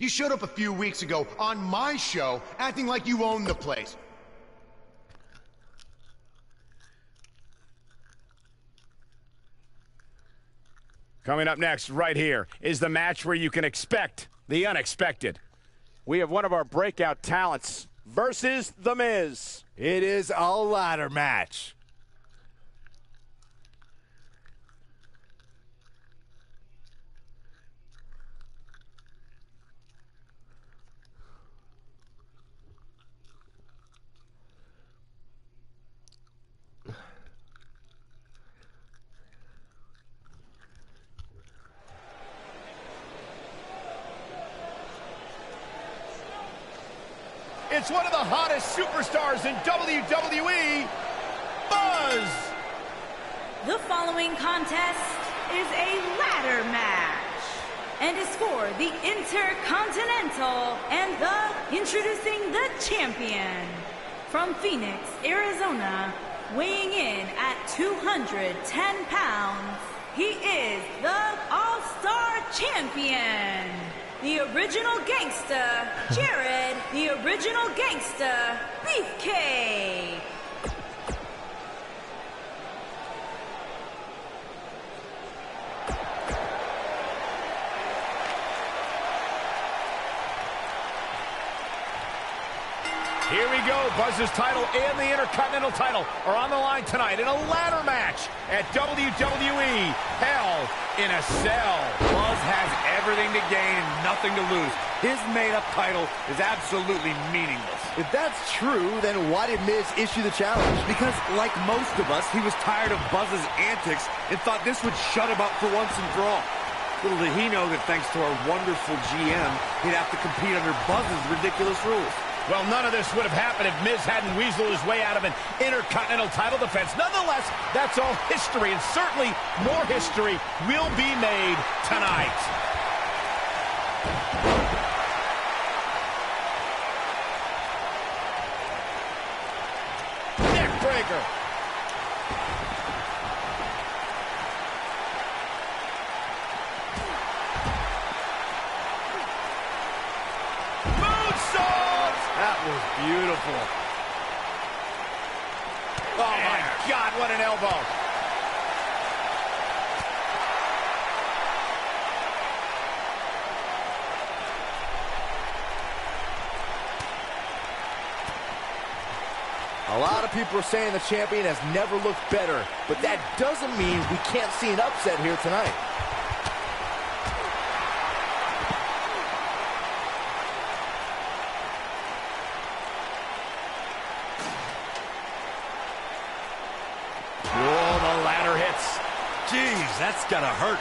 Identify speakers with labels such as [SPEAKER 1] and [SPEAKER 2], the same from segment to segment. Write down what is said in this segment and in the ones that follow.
[SPEAKER 1] You showed up a few weeks ago on my show acting like you own the place.
[SPEAKER 2] Coming up next, right here, is the match where you can expect the unexpected. We have one of our breakout talents versus The Miz.
[SPEAKER 3] It is a ladder match.
[SPEAKER 2] It's one of the hottest superstars in WWE, Buzz!
[SPEAKER 4] The following contest is a ladder match and is for the Intercontinental and introducing the champion from Phoenix, Arizona, weighing in at 210 pounds. He is the All-Star Champion, the original gangster, Jared, the original gangster, Beefcake.
[SPEAKER 2] Here we go. Buzz's title and the Intercontinental title are on the line tonight in a ladder match at WWE Hell in a Cell.
[SPEAKER 3] Buzz has everything to gain and nothing to lose. His made-up title is absolutely meaningless. If that's true, then why did Miz issue the challenge? Because, like most of us, he was tired of Buzz's antics and thought this would shut him up for once and for all. Little did he know that thanks to our wonderful GM, he'd have to compete under Buzz's ridiculous rules.
[SPEAKER 2] Well, none of this would have happened if Miz hadn't weaseled his way out of an Intercontinental title defense. Nonetheless, that's all history, and certainly more history will be made tonight. Neck breaker.
[SPEAKER 3] That was beautiful.
[SPEAKER 2] Oh, my God, what an elbow.
[SPEAKER 3] A lot of people are saying the champion has never looked better, but that doesn't mean we can't see an upset here tonight.
[SPEAKER 2] Jeez, that's gotta hurt.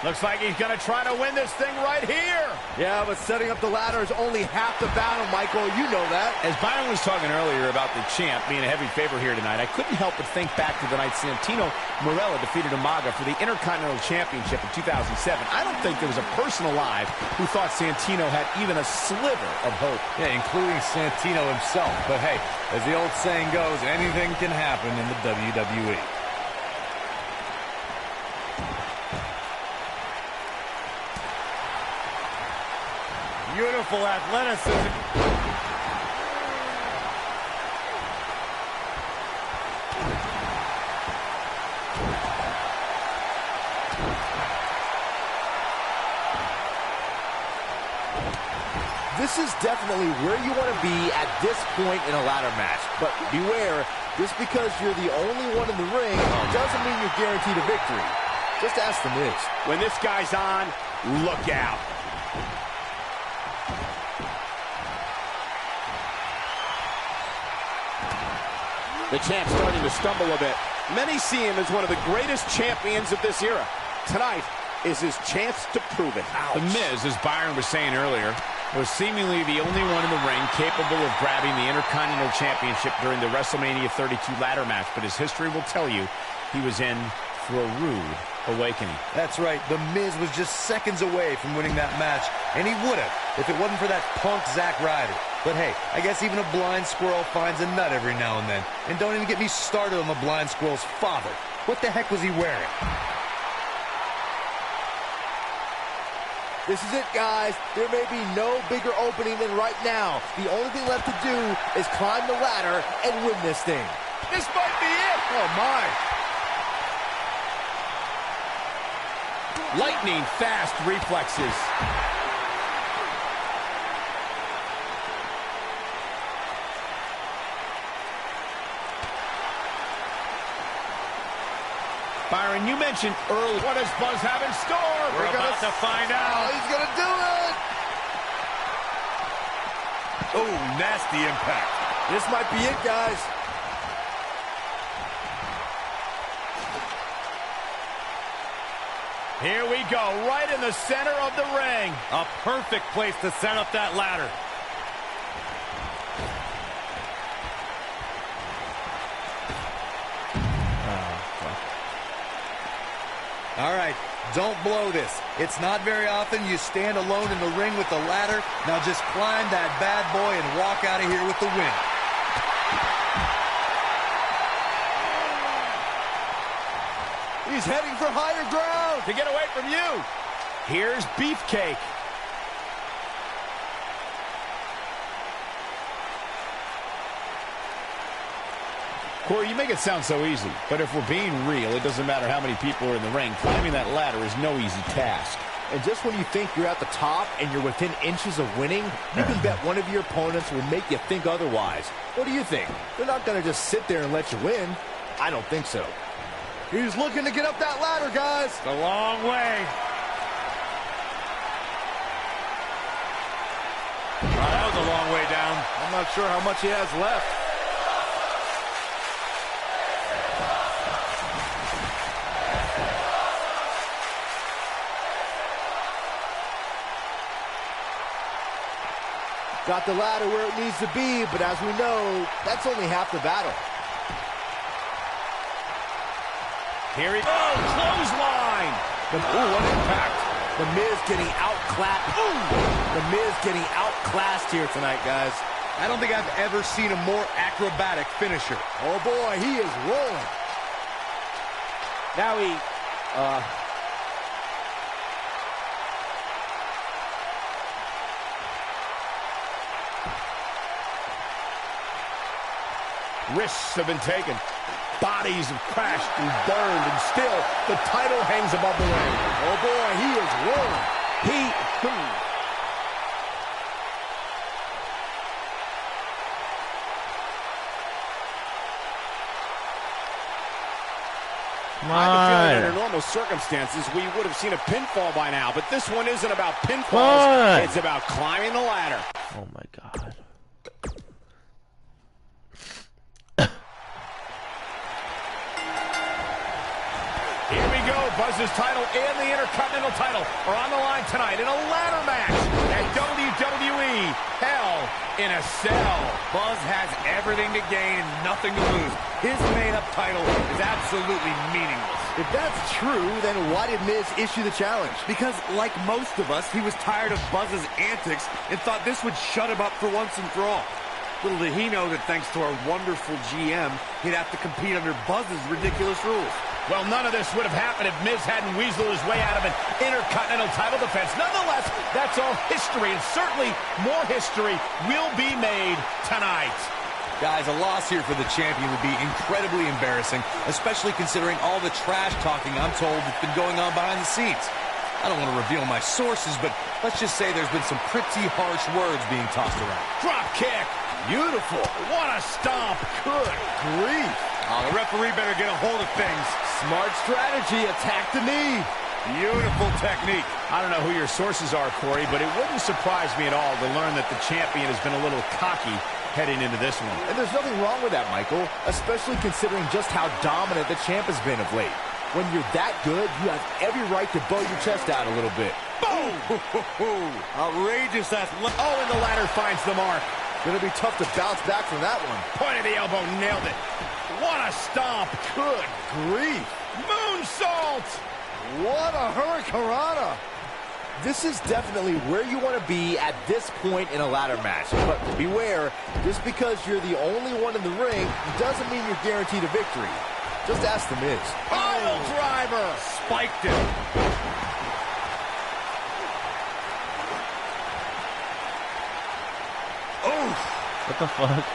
[SPEAKER 2] Looks like he's going to try to win this thing right here.
[SPEAKER 3] Yeah, but setting up the ladder is only half the battle, Michael. You know that.
[SPEAKER 2] As Byron was talking earlier about the champ being a heavy favorite here tonight, I couldn't help but think back to the night Santino Marella defeated Umaga for the Intercontinental Championship in 2007. I don't think there was a person alive who thought Santino had even a sliver of hope.
[SPEAKER 3] Yeah, including Santino himself. But hey, as the old saying goes, anything can happen in the WWE. Beautiful athleticism. This is definitely where you want to be at this point in a ladder match. But beware, just because you're the only one in the ring doesn't mean you're guaranteed a victory. Just ask The Miz.
[SPEAKER 2] When this guy's on, look out. The champ starting to stumble a bit. Many see him as one of the greatest champions of this era. Tonight is his chance to prove it. Ouch. The Miz, as Byron was saying earlier, was seemingly the only one in the ring capable of grabbing the Intercontinental Championship during the WrestleMania 32 ladder match, but his history will tell you he was in for a rude awakening.
[SPEAKER 3] That's right. The Miz was just seconds away from winning that match, and he would have if it wasn't for that punk Zack Ryder. But hey, I guess even a blind squirrel finds a nut every now and then. And don't even get me started on the blind squirrel's father. What the heck was he wearing? This is it, guys. There may be no bigger opening than right now. The only thing left to do is climb the ladder and win this thing.
[SPEAKER 2] This might be it.
[SPEAKER 3] Oh, my.
[SPEAKER 2] Lightning fast reflexes. Byron, you mentioned earlier, what does Buzz have in store?
[SPEAKER 3] We're about to find out. He's going to do it. Oh, nasty impact. This might be it, guys.
[SPEAKER 2] Here we go, right in the center of the ring.
[SPEAKER 3] A perfect place to set up that ladder. All right, don't blow this. It's not very often you stand alone in the ring with the ladder. Now just climb that bad boy and walk out of here with the win. He's heading for higher ground.
[SPEAKER 2] To get away from you. Here's Beefcake. Corey, you make it sound so easy, but if we're being real, it doesn't matter how many people are in the ring. Climbing that ladder is no easy task.
[SPEAKER 3] And just when you think you're at the top and you're within inches of winning, you can bet one of your opponents will make you think otherwise. What do you think? They're not going to just sit there and let you win. I don't think so. He's looking to get up that ladder, guys. It's a long way. Oh, that was a long way down. I'm not sure how much he has left. Got the ladder where it needs to be, but as we know, that's only half the battle.
[SPEAKER 2] Here he goes, clothesline.
[SPEAKER 3] Ooh, what impact. The Miz getting outclassed. The Miz getting outclassed here tonight, guys. I don't think I've ever seen a more acrobatic finisher. Oh, boy, he is rolling. Now he,
[SPEAKER 2] Risks have been taken. Bodies have crashed and burned, and still the title hangs above the ring.
[SPEAKER 3] Oh, boy, he is rolling.
[SPEAKER 2] I have a feeling under normal circumstances we would have seen a pinfall by now, but this one isn't about pinfalls. It's about climbing the ladder.
[SPEAKER 5] Oh my God.
[SPEAKER 2] Here we go, Buzz's title and the Intercontinental title are on the line tonight in a ladder match at WWE Hell in a Cell.
[SPEAKER 3] Buzz has everything to gain and nothing to lose. His made-up title is absolutely meaningless. If that's true, then why did Miz issue the challenge? Because, like most of us, he was tired of Buzz's antics and thought this would shut him up for once and for all. Little did he know that thanks to our wonderful GM, he'd have to compete under Buzz's ridiculous rules.
[SPEAKER 2] Well, none of this would have happened if Miz hadn't weaseled his way out of an Intercontinental title defense. Nonetheless, that's all history, and certainly more history will be made tonight.
[SPEAKER 3] Guys, a loss here for the champion would be incredibly embarrassing, especially considering all the trash talking I'm told that's been going on behind the scenes. I don't want to reveal my sources, but let's just say there's been some pretty harsh words being tossed around.
[SPEAKER 2] Drop kick. Beautiful. What a stomp. Good grief.
[SPEAKER 3] Oh, the referee better get a hold of things.
[SPEAKER 2] Smart strategy. Attack the knee.
[SPEAKER 3] Beautiful technique.
[SPEAKER 2] I don't know who your sources are, Corey, but it wouldn't surprise me at all to learn that the champion has been a little cocky heading into this one.
[SPEAKER 5] And there's nothing wrong with that, Michael, especially considering just how dominant the champ has been of late. When you're that good, you have every right to bow your chest out a little bit.
[SPEAKER 2] Boom!
[SPEAKER 3] Outrageous athletic.
[SPEAKER 2] Oh, and the ladder finds the mark.
[SPEAKER 5] Gonna be tough to bounce back from that one.
[SPEAKER 2] Point of the elbow, nailed it. What a stomp. Good grief. Moonsault.
[SPEAKER 5] What a hurricanrana. This is definitely where you want to be at this point in a ladder match. But beware, just because you're the only one in the ring doesn't mean you're guaranteed a victory. Just ask The Miz.
[SPEAKER 2] Pile driver.
[SPEAKER 3] Spiked it. Oh!
[SPEAKER 6] What the fuck?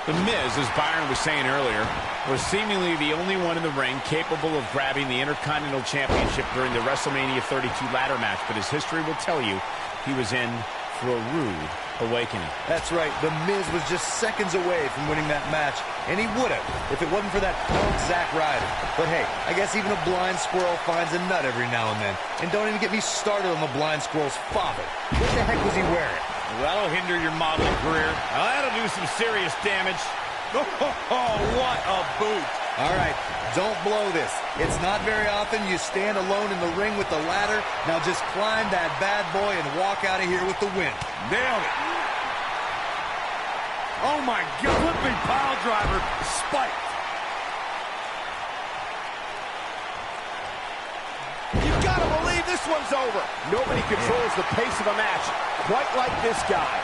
[SPEAKER 2] The Miz, as Byron was saying earlier, was seemingly the only one in the ring capable of grabbing the Intercontinental Championship during the WrestleMania 32 ladder match, but as history will tell you, he was in for a rude awakening.
[SPEAKER 3] That's right. The Miz was just seconds away from winning that match, and he would have if it wasn't for that punk Zack Ryder. But hey, I guess even a blind squirrel finds a nut every now and then. And don't even get me started on the blind squirrel's father. What the heck was he wearing?
[SPEAKER 2] Well, that'll hinder your modeling career. Now, that'll do some serious damage.
[SPEAKER 3] Oh, what a boot. All right, don't blow this. It's not very often you stand alone in the ring with the ladder. Now just climb that bad boy and walk out of here with the win.
[SPEAKER 2] Nailed it.
[SPEAKER 3] Oh, my God. Flipping pile driver. Spiked.
[SPEAKER 2] You've got to believe this one's over. Nobody controls the pace of a match quite like this guy.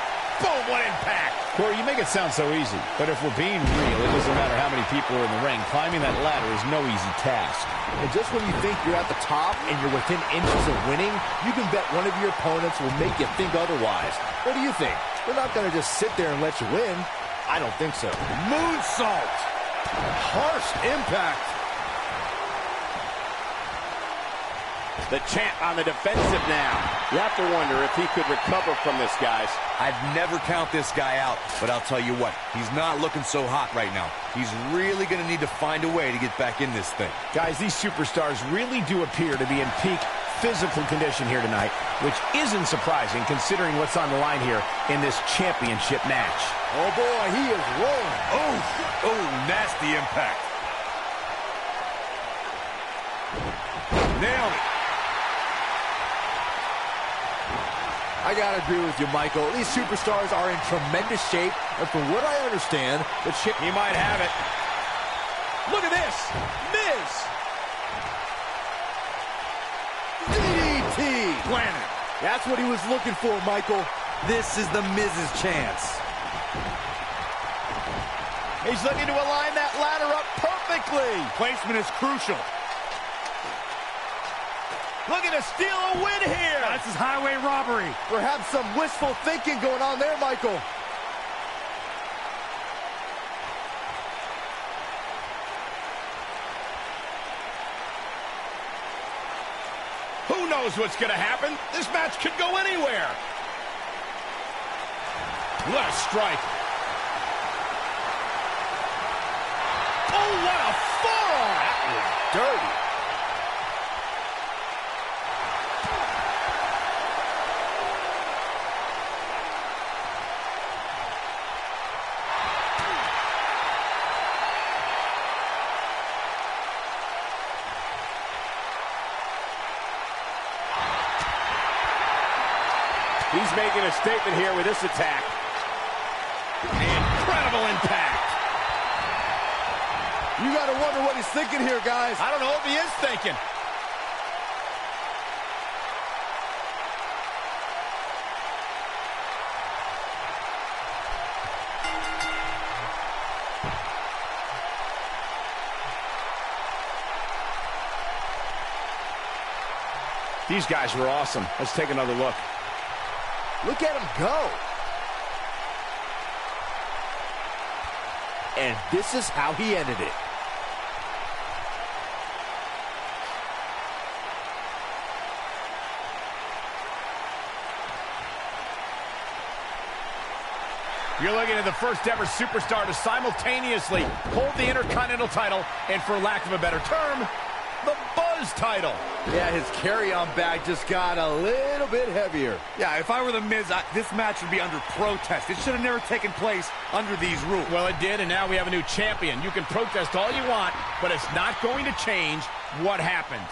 [SPEAKER 2] Boom, what impact.
[SPEAKER 6] Corey, you make it sound so easy, but if we're being real, it doesn't matter how many people are in the ring. Climbing that ladder is no easy task.
[SPEAKER 5] And just when you think you're at the top and you're within inches of winning, you can bet one of your opponents will make you think otherwise. What do you think? They're not going to just sit there and let you win. I don't think so.
[SPEAKER 3] Moonsault.
[SPEAKER 2] Harsh impact. The champ on the defensive now. You have to wonder if he could recover from this, guys.
[SPEAKER 3] I'd never count this guy out, but I'll tell you what, he's not looking so hot right now. He's really going to need to find a way to get back in this thing.
[SPEAKER 6] Guys, these superstars really do appear to be in peak physical condition here tonight, which isn't surprising considering what's on the line here in this championship match.
[SPEAKER 5] Oh, boy, he is rolling.
[SPEAKER 3] Oh, nasty impact. Nailed it.
[SPEAKER 5] I gotta agree with you, Michael. These superstars are in tremendous shape, and from what I understand, the champ...
[SPEAKER 2] He might have it. Look at this. Miz.
[SPEAKER 5] DDT!
[SPEAKER 3] Planet.
[SPEAKER 5] That's what he was looking for, Michael.
[SPEAKER 3] This is the Miz's chance.
[SPEAKER 2] He's looking to align that ladder up perfectly.
[SPEAKER 3] Placement is crucial.
[SPEAKER 2] Looking to steal a win here.
[SPEAKER 3] This is highway robbery.
[SPEAKER 5] Perhaps some wishful thinking going on there, Michael.
[SPEAKER 2] Who knows what's going to happen? This match could go anywhere. What a strike. Oh, what a forearm.
[SPEAKER 5] That was dirty.
[SPEAKER 2] He's making a statement here with this attack. Incredible impact.
[SPEAKER 3] You got to wonder what he's thinking here, guys.
[SPEAKER 2] I don't know if he is thinking. These guys were awesome. Let's take another look.
[SPEAKER 5] Look at him go. And this is how he ended it.
[SPEAKER 6] You're looking at the first ever superstar to simultaneously hold the Intercontinental title and, for lack of a better term, the Buzz title.
[SPEAKER 3] Yeah, his carry-on bag just got a little bit heavier. Yeah, if I were The Miz, this match would be under protest. It should have never taken place under these rules.
[SPEAKER 6] Well, it did, and now we have a new champion. You can protest all you want, but it's not going to change what happened.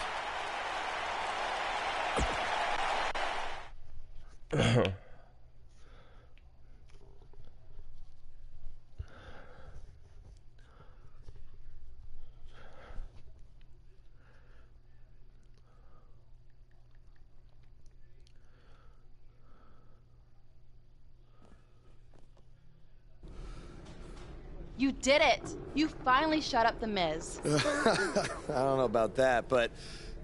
[SPEAKER 7] You did it! You finally shut up The Miz.
[SPEAKER 8] I don't know about that, but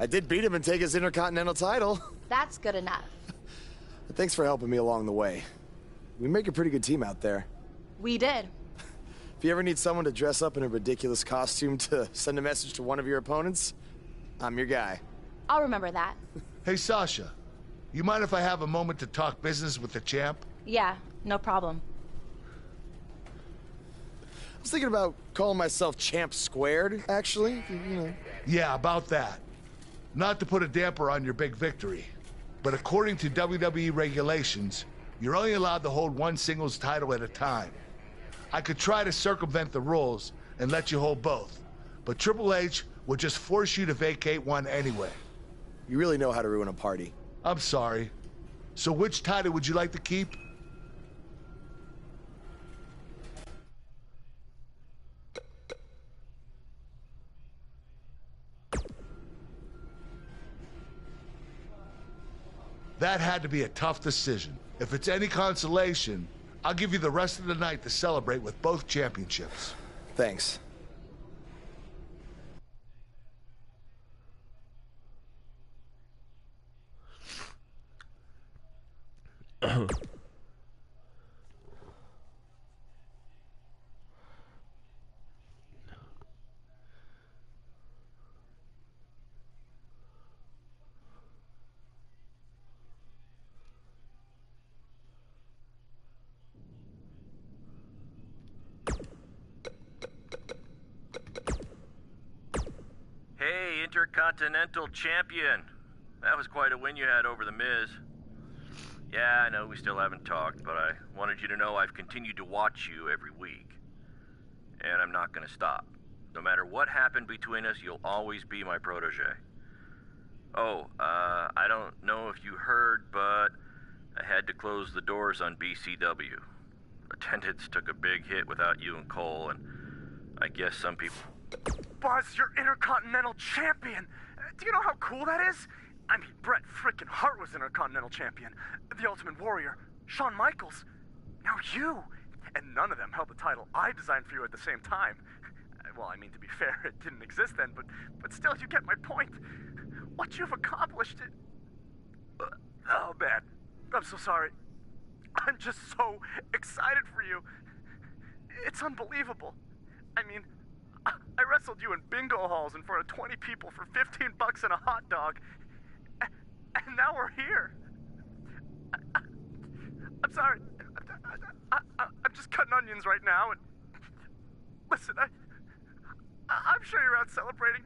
[SPEAKER 8] I did beat him and take his Intercontinental title.
[SPEAKER 7] That's good enough.
[SPEAKER 8] Thanks for helping me along the way. We make a pretty good team out there.
[SPEAKER 7] We did.
[SPEAKER 8] If you ever need someone to dress up in a ridiculous costume to send a message to one of your opponents, I'm your guy.
[SPEAKER 7] I'll remember that.
[SPEAKER 9] Hey, Sasha, you mind if I have a moment to talk business with the champ?
[SPEAKER 7] Yeah, no problem.
[SPEAKER 8] I was thinking about calling myself Champ Squared, actually. You know.
[SPEAKER 9] Yeah, about that. Not to put a damper on your big victory, but according to WWE regulations, you're only allowed to hold one singles title at a time. I could try to circumvent the rules and let you hold both, but Triple H would just force you to vacate one anyway.
[SPEAKER 8] You really know how to ruin a party.
[SPEAKER 9] I'm sorry. So which title would you like to keep? That had to be a tough decision. If it's any consolation, I'll give you the rest of the night to celebrate with both championships.
[SPEAKER 8] Thanks.
[SPEAKER 10] Hey, Intercontinental Champion. That was quite a win you had over The Miz. Yeah, I know we still haven't talked, but I wanted you to know I've continued to watch you every week. And I'm not gonna stop. No matter what happened between us, you'll always be my protege. Oh, I don't know if you heard, but I had to close the doors on BCW. Attendance took a big hit without you and Cole, and I guess some people...
[SPEAKER 11] Buzz, you're Intercontinental Champion! Do you know how cool that is? I mean, Bret frickin' Hart was Intercontinental Champion. The Ultimate Warrior, Shawn Michaels. Now you! And none of them held the title I designed for you at the same time. Well, I mean, to be fair, it didn't exist then, but still, you get my point. What you've accomplished... Oh, man. I'm so sorry. I'm just so excited for you. It's unbelievable. I mean, I wrestled you in bingo halls in front of 20 people for $15 and a hot dog. And now we're here. I'm sorry. I'm just cutting onions right now. And listen, I'm sure you're out celebrating,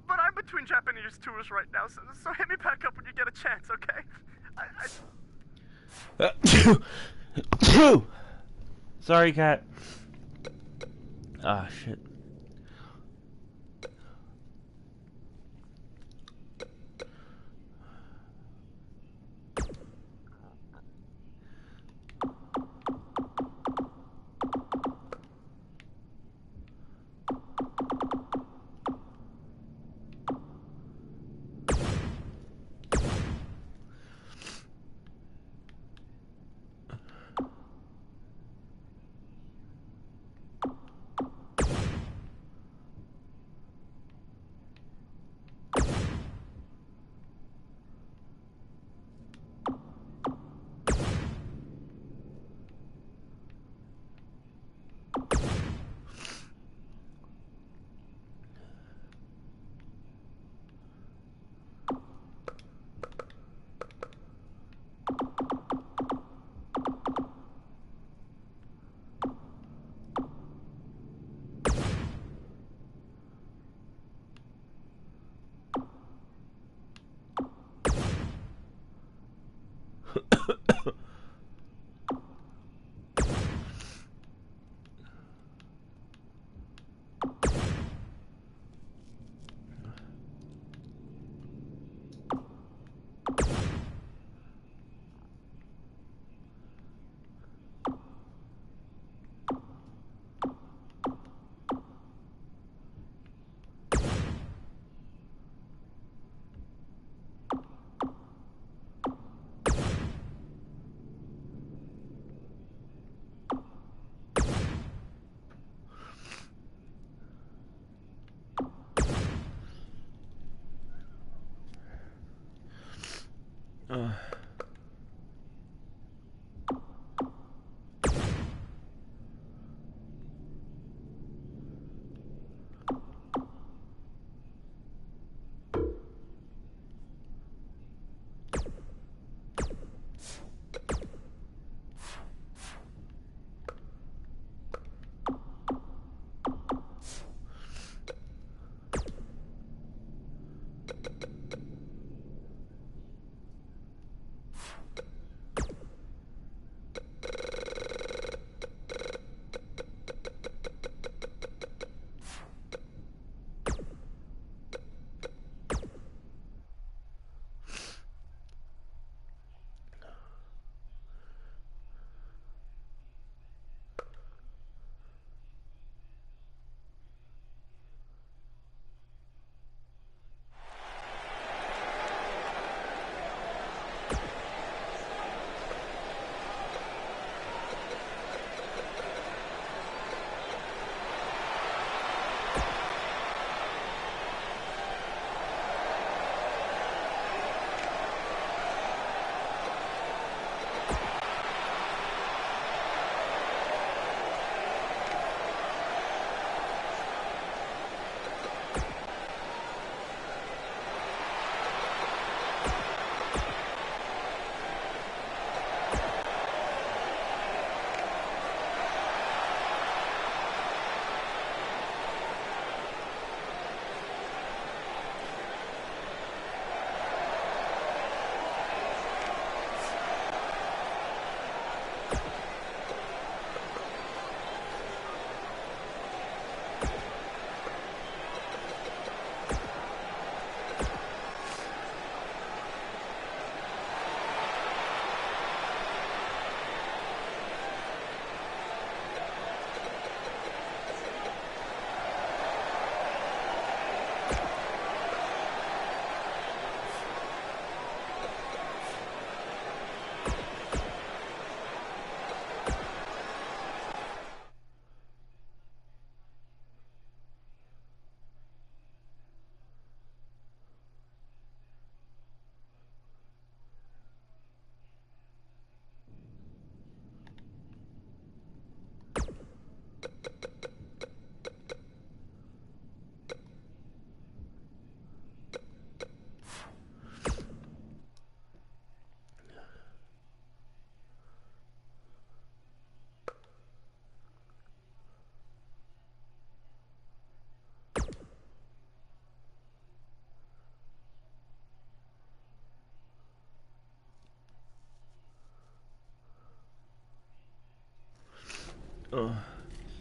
[SPEAKER 11] but I'm between Japanese tours right now, so hit me back up when you get a chance, okay?
[SPEAKER 12] Sorry, cat. Ah, shit.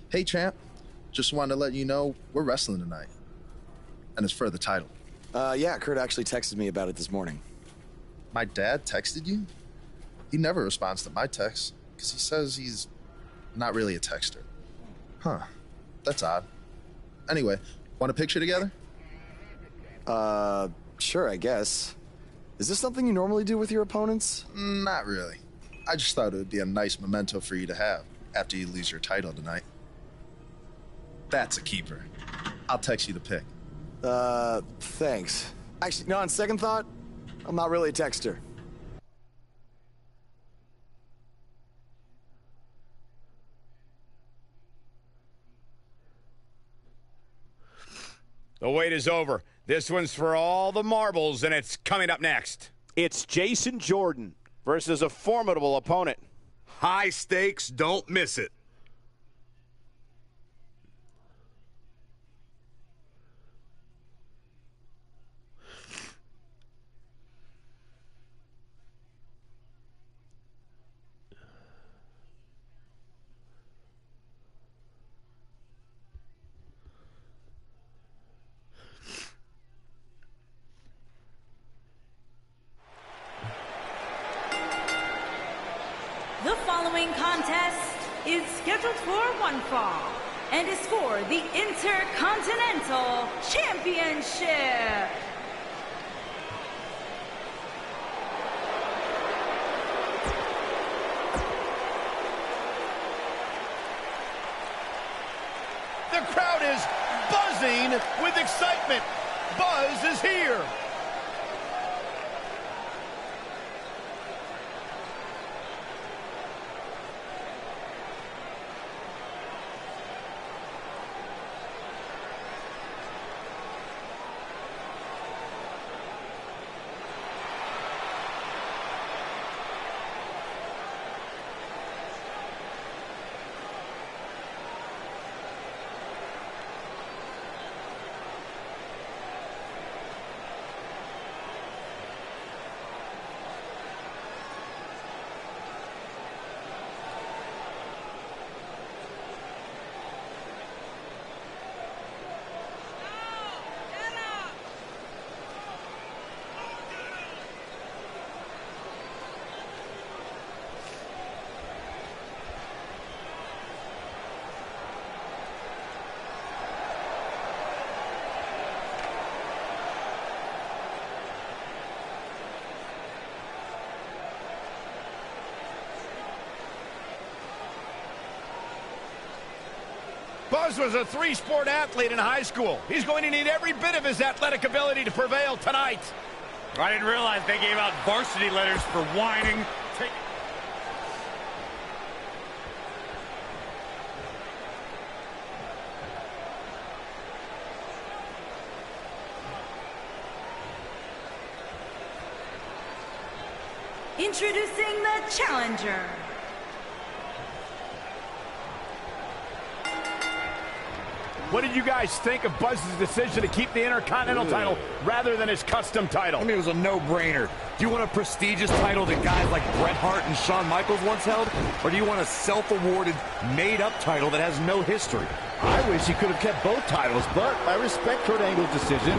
[SPEAKER 13] Hey, champ. Just wanted to let you know we're wrestling tonight. And it's for the title.
[SPEAKER 8] Yeah, Kurt actually texted me about it this morning.
[SPEAKER 13] My dad texted you? He never responds to my texts because he says he's not really a texter. Huh. That's odd. Anyway, want a picture together?
[SPEAKER 8] Sure, I guess. Is this something you normally do with your opponents?
[SPEAKER 13] Not really. I just thought it would be a nice memento for you to have after you lose your title tonight. That's a keeper. I'll text you the pic.
[SPEAKER 8] Thanks. Actually, no, on second thought, I'm not really a texter.
[SPEAKER 2] The wait is over. This one's for all the marbles, and it's coming up next. It's Jason Jordan versus a formidable opponent.
[SPEAKER 14] High stakes, don't miss it.
[SPEAKER 4] The following contest is scheduled for one fall and is for the Intercontinental Championship.
[SPEAKER 2] The crowd is buzzing with excitement. Buzz is here.
[SPEAKER 6] Buzz was a three-sport athlete in high school. He's going to need every bit of his athletic ability to prevail tonight.
[SPEAKER 3] I didn't realize they gave out varsity letters for whining.
[SPEAKER 4] Introducing the challenger.
[SPEAKER 6] What did you guys think of Buzz's decision to keep the Intercontinental title rather than his custom title?
[SPEAKER 3] I mean, it was a no-brainer. Do you want a prestigious title that guys like Bret Hart and Shawn Michaels once held? Or do you want a self-awarded, made-up title that has no history?
[SPEAKER 5] I wish he could have kept both titles, but I respect Kurt Angle's decision.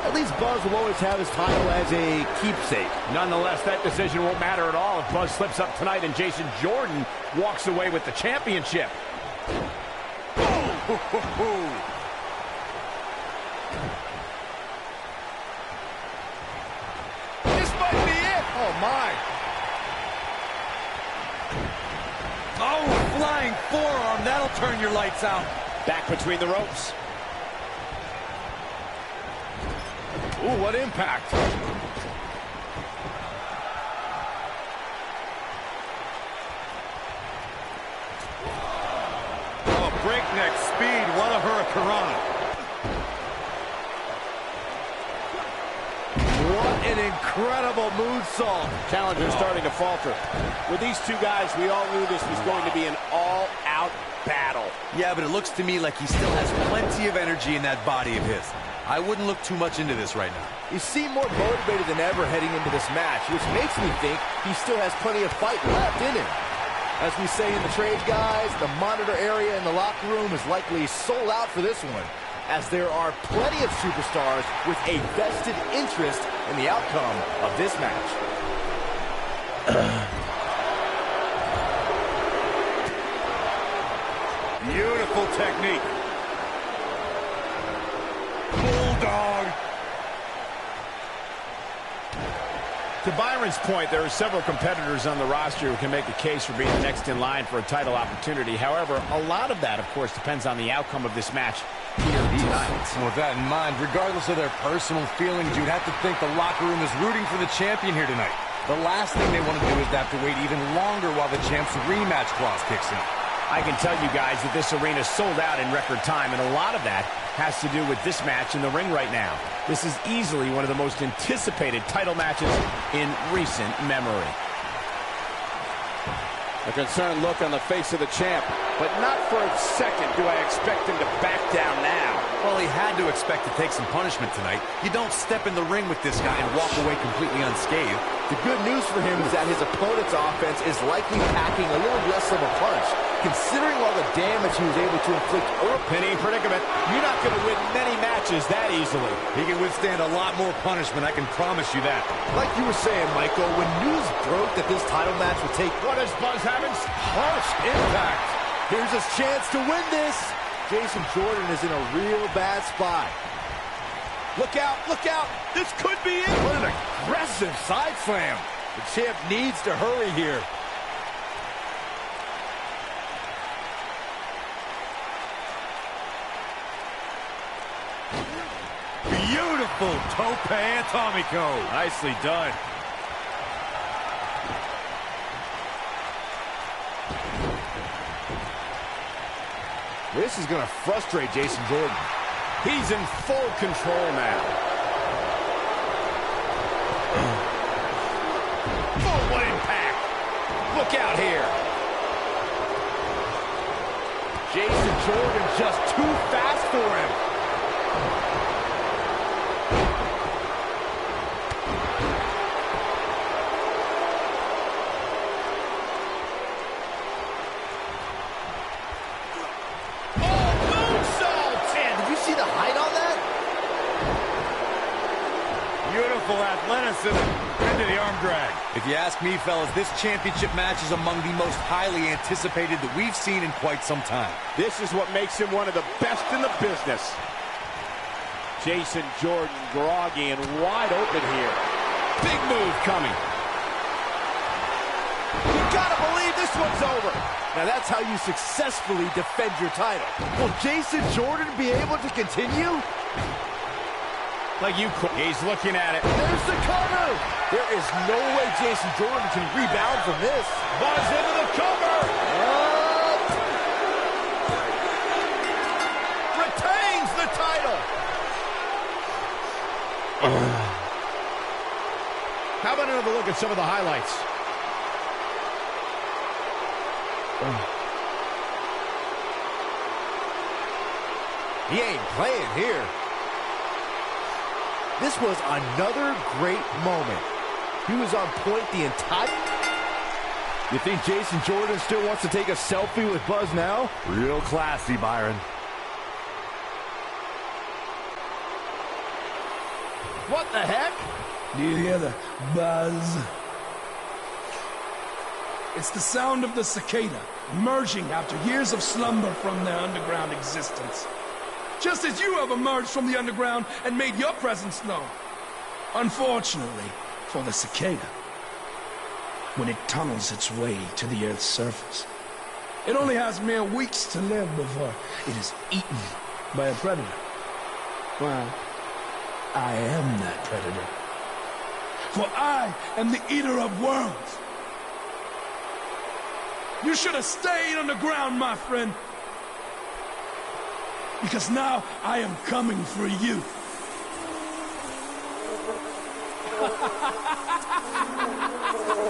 [SPEAKER 5] At least Buzz will always have his title as a keepsake.
[SPEAKER 6] Nonetheless, that decision won't matter at all if Buzz slips up tonight and Jason Jordan walks away with the championship.
[SPEAKER 3] This might be it. Oh, my. Oh, flying forearm. That'll turn your lights out.
[SPEAKER 2] Back between the ropes.
[SPEAKER 3] Ooh, what impact. Oh, breakneck speed. What a hurricanrana. What an incredible moonsault.
[SPEAKER 2] Challenger's starting to falter. With these two guys, we all knew this was going to be an all-out battle.
[SPEAKER 3] Yeah, but it looks to me like he still has plenty of energy in that body of his. I wouldn't look too much into this right now.
[SPEAKER 5] He seemed more motivated than ever heading into this match, which makes me think he still has plenty of fight left in him. As we say in the trade, guys, the monitor area in the locker room is likely sold out for this one, as there are plenty of superstars with a vested interest in the outcome of this match.
[SPEAKER 3] Beautiful technique. Bulldog.
[SPEAKER 6] To Byron's point, there are several competitors on the roster who can make a case for being the next in line for a title opportunity. However, a lot of that, of course, depends on the outcome of this match here tonight.
[SPEAKER 3] And with that in mind, regardless of their personal feelings, you'd have to think the locker room is rooting for the champion here tonight. The last thing they want to do is have to wait even longer while the champ's rematch clause kicks in.
[SPEAKER 6] I can tell you guys that this arena sold out in record time, and a lot of that has to do with this match in the ring right now. This is easily one of the most anticipated title matches in recent memory.
[SPEAKER 2] A concerned look on the face of the champ, but not for a second do I expect him to back down now.
[SPEAKER 3] Well, he had to expect to take some punishment tonight. You don't step in the ring with this guy and walk away completely unscathed.
[SPEAKER 5] The good news for him is that his opponent's offense is likely packing a little less of a punch, considering all the damage he was able to inflict early.
[SPEAKER 6] Penny predicament. You're not going to win many matches that easily.
[SPEAKER 3] He can withstand a lot more punishment, I can promise you that.
[SPEAKER 5] Like you were saying, Michael, when news broke that this title match would take...
[SPEAKER 6] What does Buzz have?
[SPEAKER 3] Harsh impact.
[SPEAKER 5] Here's his chance to win this. Jason Jordan is in a real bad spot.
[SPEAKER 3] Look out, look out. This could be it. What an aggressive side slam.
[SPEAKER 5] The champ needs to hurry here.
[SPEAKER 3] Beautiful tope atomico. Nicely done.
[SPEAKER 5] This is going to frustrate Jason Jordan.
[SPEAKER 6] He's in full control now. Oh, what impact. Look out here.
[SPEAKER 5] Jason Jordan just too fast for him.
[SPEAKER 3] Athleticism into the arm drag. If you ask me, fellas, this championship match is among the most highly anticipated that we've seen in quite some time.
[SPEAKER 2] This is what makes him one of the best in the business. Jason Jordan groggy and wide open here.
[SPEAKER 6] Big move coming.
[SPEAKER 5] You gotta believe
[SPEAKER 2] believe this one's over.
[SPEAKER 5] Now that's how you successfully defend your title. Will Jason Jordan be able to continue?
[SPEAKER 6] He's looking at it.
[SPEAKER 5] There's the cover. There is no way Jason Jordan can rebound from this.
[SPEAKER 6] Buzz into the cover.
[SPEAKER 2] Retains the title.
[SPEAKER 6] How about another look at some of the highlights?
[SPEAKER 5] He ain't playing here. This was another great moment. He was on point the entire... You think Jason Jordan still wants to take a selfie with Buzz now?
[SPEAKER 3] Real classy, Byron.
[SPEAKER 5] What the heck?
[SPEAKER 15] Do you hear the buzz? It's the sound of the cicada emerging after years of slumber from their underground existence. Just as you have emerged from the underground and made your presence known. Unfortunately for the cicada, when it tunnels its way to the Earth's surface, it only has mere weeks to live before it is eaten by a predator. Well, I am that predator. For I am the eater of worlds. You should have stayed underground, my friend. Because now I am coming for you.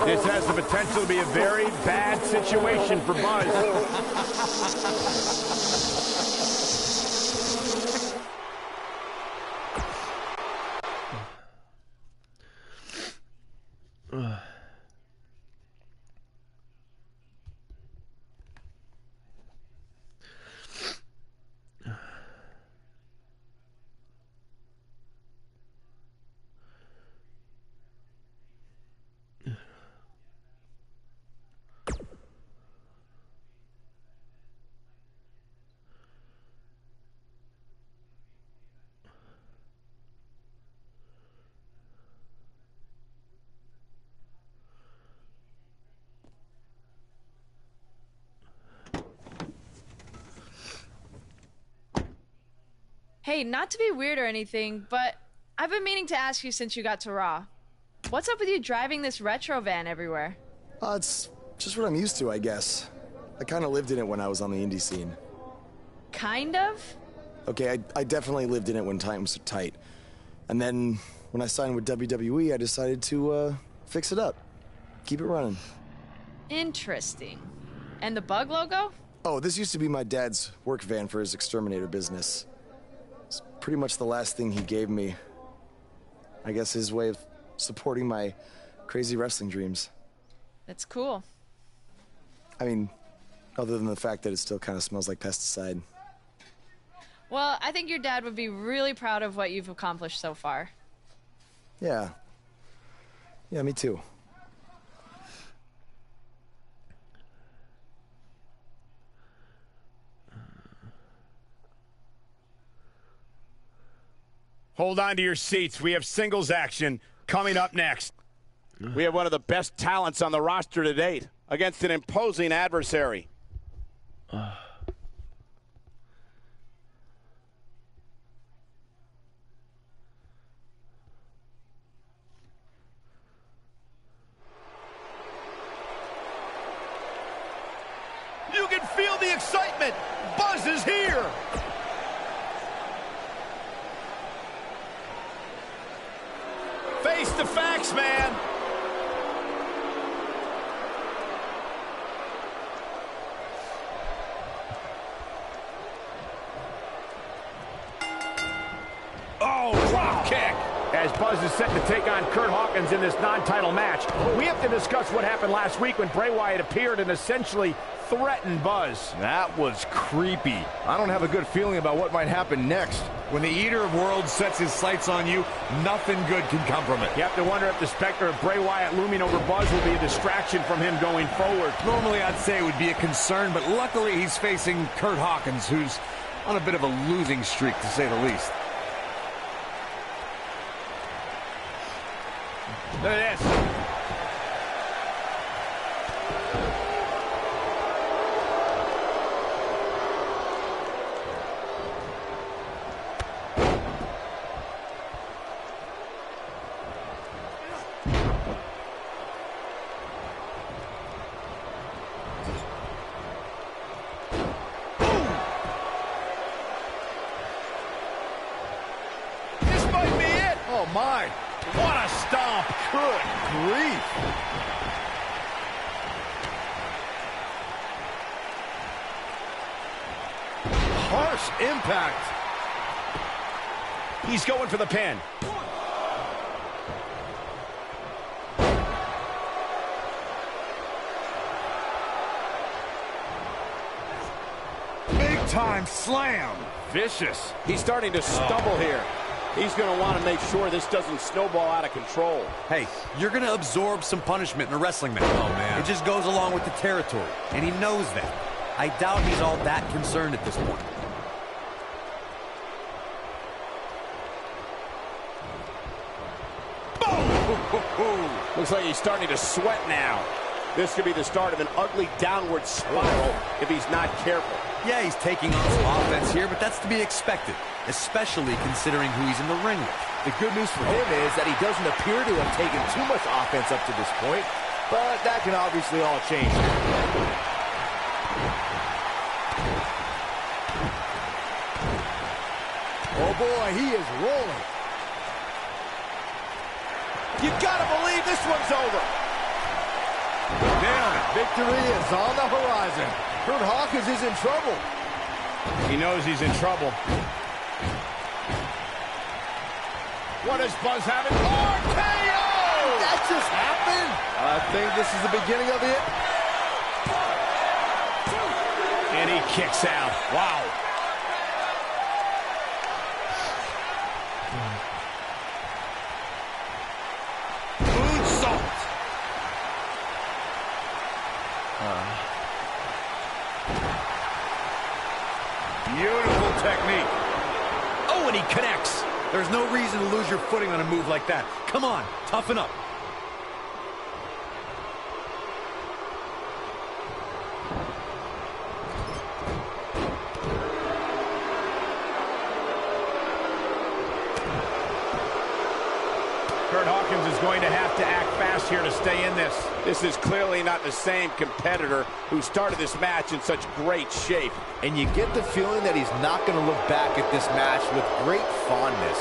[SPEAKER 6] This has the potential to be a very bad situation for Buzz.
[SPEAKER 16] Hey, not to be weird or anything, but I've been meaning to ask you since you got to Raw. What's up with you driving this retro van everywhere?
[SPEAKER 8] It's just what I'm used to, I guess. I kind of lived in it when I was on the indie scene.
[SPEAKER 16] Kind of?
[SPEAKER 8] Okay, I definitely lived in it when times were tight. And then when I signed with WWE, I decided to fix it up. Keep it running.
[SPEAKER 16] Interesting. And the bug logo?
[SPEAKER 8] Oh, this used to be my dad's work van for his exterminator business. It's pretty much the last thing he gave me. I guess his way of supporting my crazy wrestling dreams.
[SPEAKER 16] That's cool.
[SPEAKER 8] I mean, other than the fact that it still kind of smells like pesticide.
[SPEAKER 16] Well, I think your dad would be really proud of what you've accomplished so far.
[SPEAKER 8] Yeah. Yeah, me too.
[SPEAKER 6] Hold on to your seats. We have singles action coming up next.
[SPEAKER 2] We have one of the best talents on the roster to date against an imposing adversary.
[SPEAKER 6] You can feel the excitement. Buzz is here. Face the facts, man. Oh, drop kick. As Buzz is set to take on Kurt Hawkins in this non-title match, we have to discuss what happened last week when Bray Wyatt appeared and essentially threatened Buzz.
[SPEAKER 5] That was creepy. I don't have a good feeling about what might happen next.
[SPEAKER 3] When the Eater of Worlds sets his sights on you, nothing good can come from it.
[SPEAKER 6] You have to wonder if the specter of Bray Wyatt looming over Buzz will be a distraction from him going forward.
[SPEAKER 3] Normally, I'd say it would be a concern, but luckily he's facing Kurt Hawkins, who's on a bit of a losing streak, to say the least.
[SPEAKER 6] Look at this.
[SPEAKER 3] my. What a stomp. Good grief. Harsh impact.
[SPEAKER 6] He's going for the pin.
[SPEAKER 3] Big time slam. Vicious.
[SPEAKER 2] He's starting to stumble here. He's going to want to make sure this doesn't snowball out of control.
[SPEAKER 3] Hey, you're going to absorb some punishment in a wrestling match. Oh, man. It just goes along with the territory, and he knows that. I doubt he's all that concerned at this point.
[SPEAKER 2] Looks like he's starting to sweat now. This could be the start of an ugly downward spiral if he's not careful.
[SPEAKER 3] Yeah, he's taking on some offense here, but that's to be expected, especially considering who he's in the ring with.
[SPEAKER 5] The good news for him is that he doesn't appear to have taken too much offense up to this point, but that can obviously all change. Oh boy, he is rolling.
[SPEAKER 2] You gotta believe this one's over.
[SPEAKER 5] Damn it, victory is on the horizon. Kurt Hawkins is in trouble.
[SPEAKER 6] He knows he's in trouble.
[SPEAKER 2] What does Buzz have in? RKO!
[SPEAKER 5] That just happened. I think this is the beginning of it.
[SPEAKER 6] And he kicks out. Wow.
[SPEAKER 3] Moonsault. Beautiful technique. Oh, and he connects. There's no reason to lose your footing on a move like that. Come on, toughen up.
[SPEAKER 6] Kurt Hawkins is going to have to act fast here to stay in this.
[SPEAKER 2] This is clearly not the same competitor who started this match in such great shape.
[SPEAKER 5] And you get the feeling that he's not going to look back at this match with great fondness.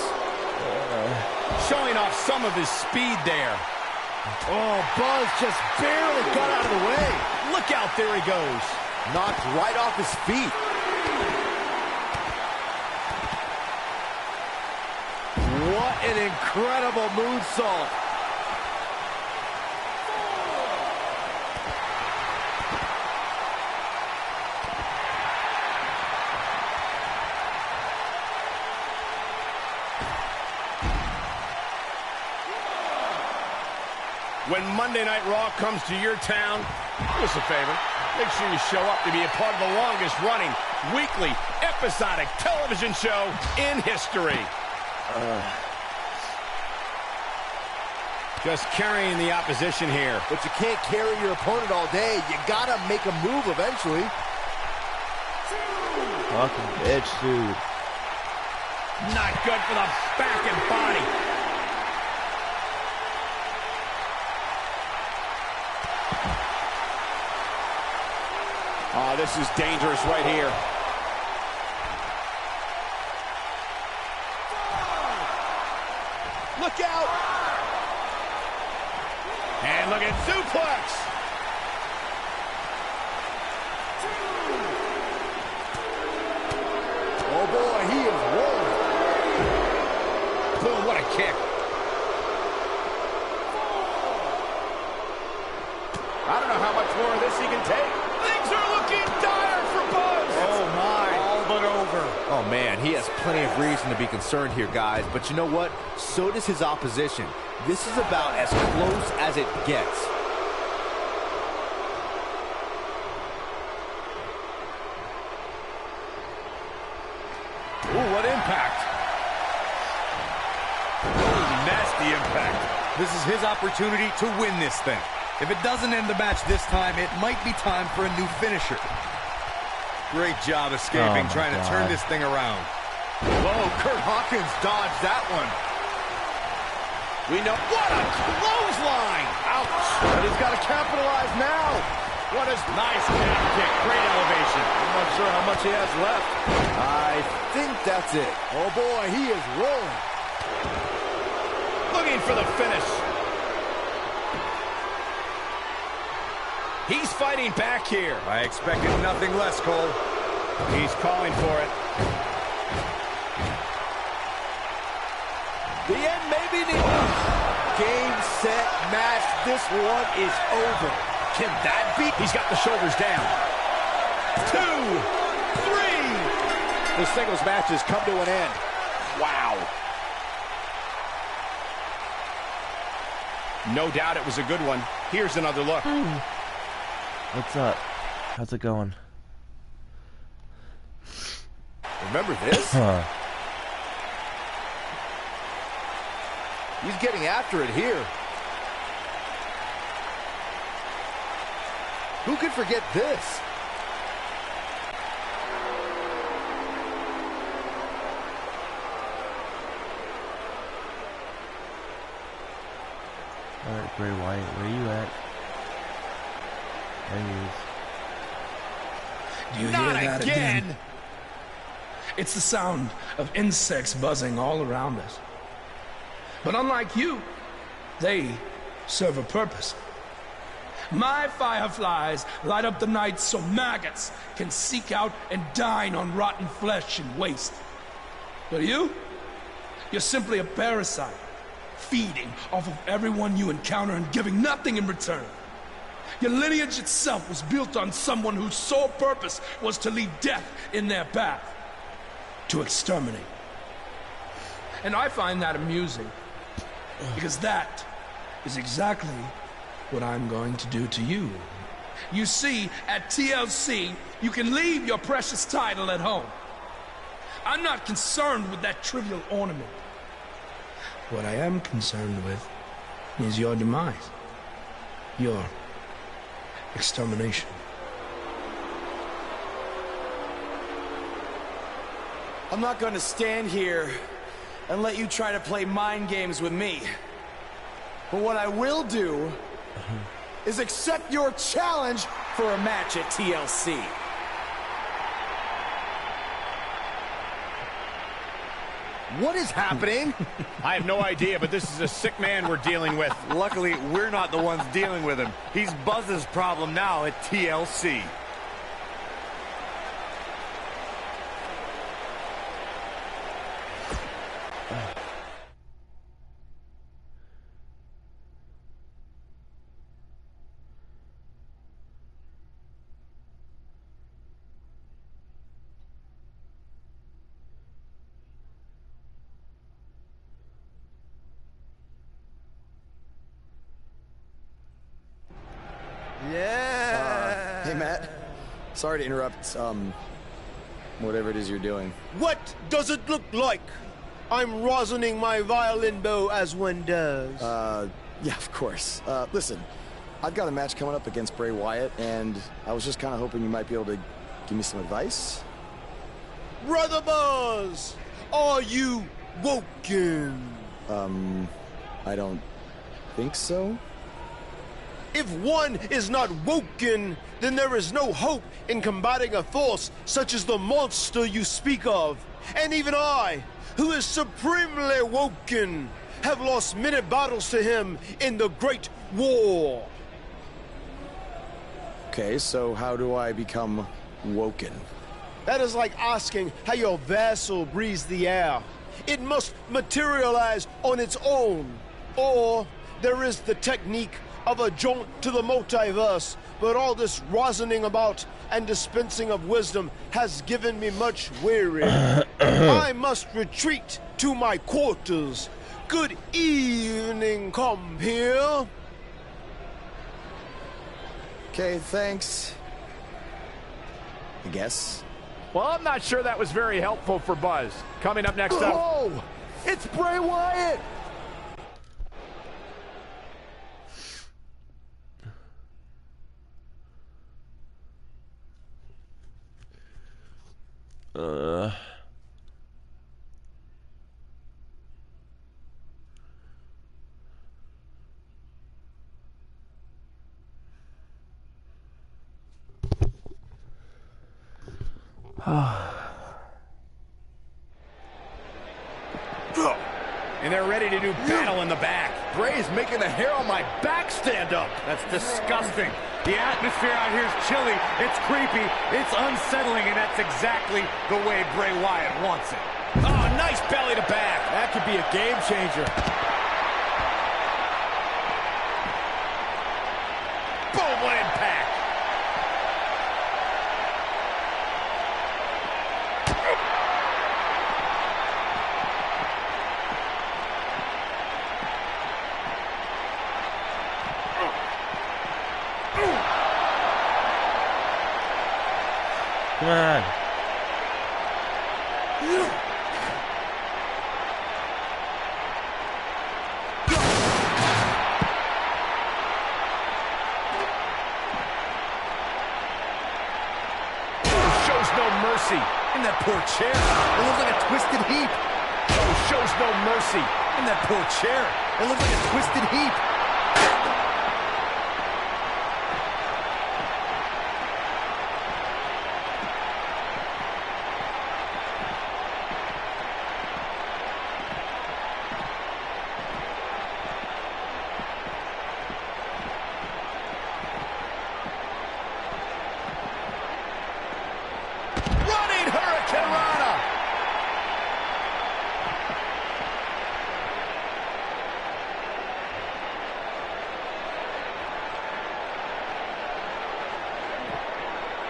[SPEAKER 6] Showing off some of his speed there.
[SPEAKER 5] Oh, Buzz just barely got out of the way.
[SPEAKER 6] Look out, there he goes.
[SPEAKER 5] Knocked right off his feet. What an incredible moonsault.
[SPEAKER 6] When Monday Night Raw comes to your town, do us a favor. Make sure you show up to be a part of the longest running weekly episodic television show in history. Just carrying the opposition here.
[SPEAKER 5] But you can't carry your opponent all day. You gotta make a move eventually.
[SPEAKER 12] Fucking bitch, dude.
[SPEAKER 6] Not good for the back and body.
[SPEAKER 2] Oh, this is dangerous right here.
[SPEAKER 6] Look out! And look at suplex!
[SPEAKER 5] Oh boy, he is rolling.
[SPEAKER 6] Boom, what a kick.
[SPEAKER 2] I don't know how much more of this he can take.
[SPEAKER 6] Things are looking dire for Buzz!
[SPEAKER 3] Oh my. All but over.
[SPEAKER 5] Oh man, he has plenty of reason to be concerned here, guys. But you know what? So does his opposition. This is about as close as it gets.
[SPEAKER 3] Ooh, what impact. Ooh, nasty impact. This is his opportunity to win this thing. If it doesn't end the match this time, it might be time for a new finisher. Great job escaping, trying to turn this thing around.
[SPEAKER 5] Whoa, Kurt Hawkins dodged that one.
[SPEAKER 6] We know. What a clothesline!
[SPEAKER 5] Ouch. But he's got to capitalize now.
[SPEAKER 6] What a nice calf kick. Great elevation.
[SPEAKER 5] I'm not sure how much he has left. I think that's it. Oh boy, he is rolling.
[SPEAKER 2] aiming for the finish. He's fighting back here.
[SPEAKER 3] I expected nothing less, Cole.
[SPEAKER 2] He's calling for it.
[SPEAKER 5] The end may be near. Game, set, match. This one is over. Can that be?
[SPEAKER 2] He's got the shoulders down. 2, 3. The singles match has come to an end. Wow. No doubt it was a good one. Here's another look.
[SPEAKER 12] What's up? How's it going?
[SPEAKER 5] Remember this? He's getting after it here. Who could forget this?
[SPEAKER 12] Alright, Bray Wyatt, where you at? There he is.
[SPEAKER 15] Do you hear that again? It's the sound of insects buzzing all around us. But unlike you, they serve a purpose. My fireflies light up the night so maggots can seek out and dine on rotten flesh and waste. But you're simply a parasite, feeding off of everyone you encounter and giving nothing in return. Your lineage itself was built on someone whose sole purpose was to leave death in their path, to exterminate. And I find that amusing, because that is exactly what I'm going to do to you. You see, at TLC, you can leave your precious title at home. I'm not concerned with that trivial ornament. What I am concerned with is your demise. Your extermination.
[SPEAKER 17] I'm not going to stand here and let you try to play mind games with me. But what I will do is accept your challenge for a match at TLC.
[SPEAKER 5] What is happening?
[SPEAKER 2] I have no idea, but this is a sick man we're dealing with.
[SPEAKER 3] Luckily, we're not the ones dealing with him. He's Buzz's problem now at TLC.
[SPEAKER 8] Yeah. Hey, Matt. Sorry to interrupt, whatever it is you're doing.
[SPEAKER 18] What does it look like? I'm rosining my violin bow as one does.
[SPEAKER 8] Yeah, of course. Listen, I've got a match coming up against Bray Wyatt, and I was just kind of hoping you might be able to give me some advice.
[SPEAKER 18] Brother Buzz, are you woken?
[SPEAKER 8] I don't think so.
[SPEAKER 18] If one is not woken, then there is no hope in combating a force such as the monster you speak of. And even I, who is supremely woken, have lost many battles to him in the Great War.
[SPEAKER 8] Okay, so how do I become woken?
[SPEAKER 18] That is like asking how your vessel breathes the air. It must materialize on its own. Or there is the technique of a jaunt to the multiverse, but all this rosining about and dispensing of wisdom has given me much weary. I must retreat to my quarters. Good evening, compeer.
[SPEAKER 8] Okay, thanks. I guess.
[SPEAKER 2] Well, I'm not sure that was very helpful for Buzz. Coming up next up...
[SPEAKER 8] Oh! It's Bray Wyatt!
[SPEAKER 2] And they're ready to do battle in the back.
[SPEAKER 3] Bray is making the hair on my back stand up.
[SPEAKER 19] That's disgusting. The atmosphere out here is chilly, it's creepy, it's unsettling, and that's exactly the way Bray Wyatt wants it.
[SPEAKER 3] Oh, nice belly to back. That could be a game changer. Boom, what impact.
[SPEAKER 12] Come on.
[SPEAKER 3] Shows no mercy. In that poor chair. It looks like a twisted heap. Oh, shows no mercy. In that poor chair. It looks like a twisted heap.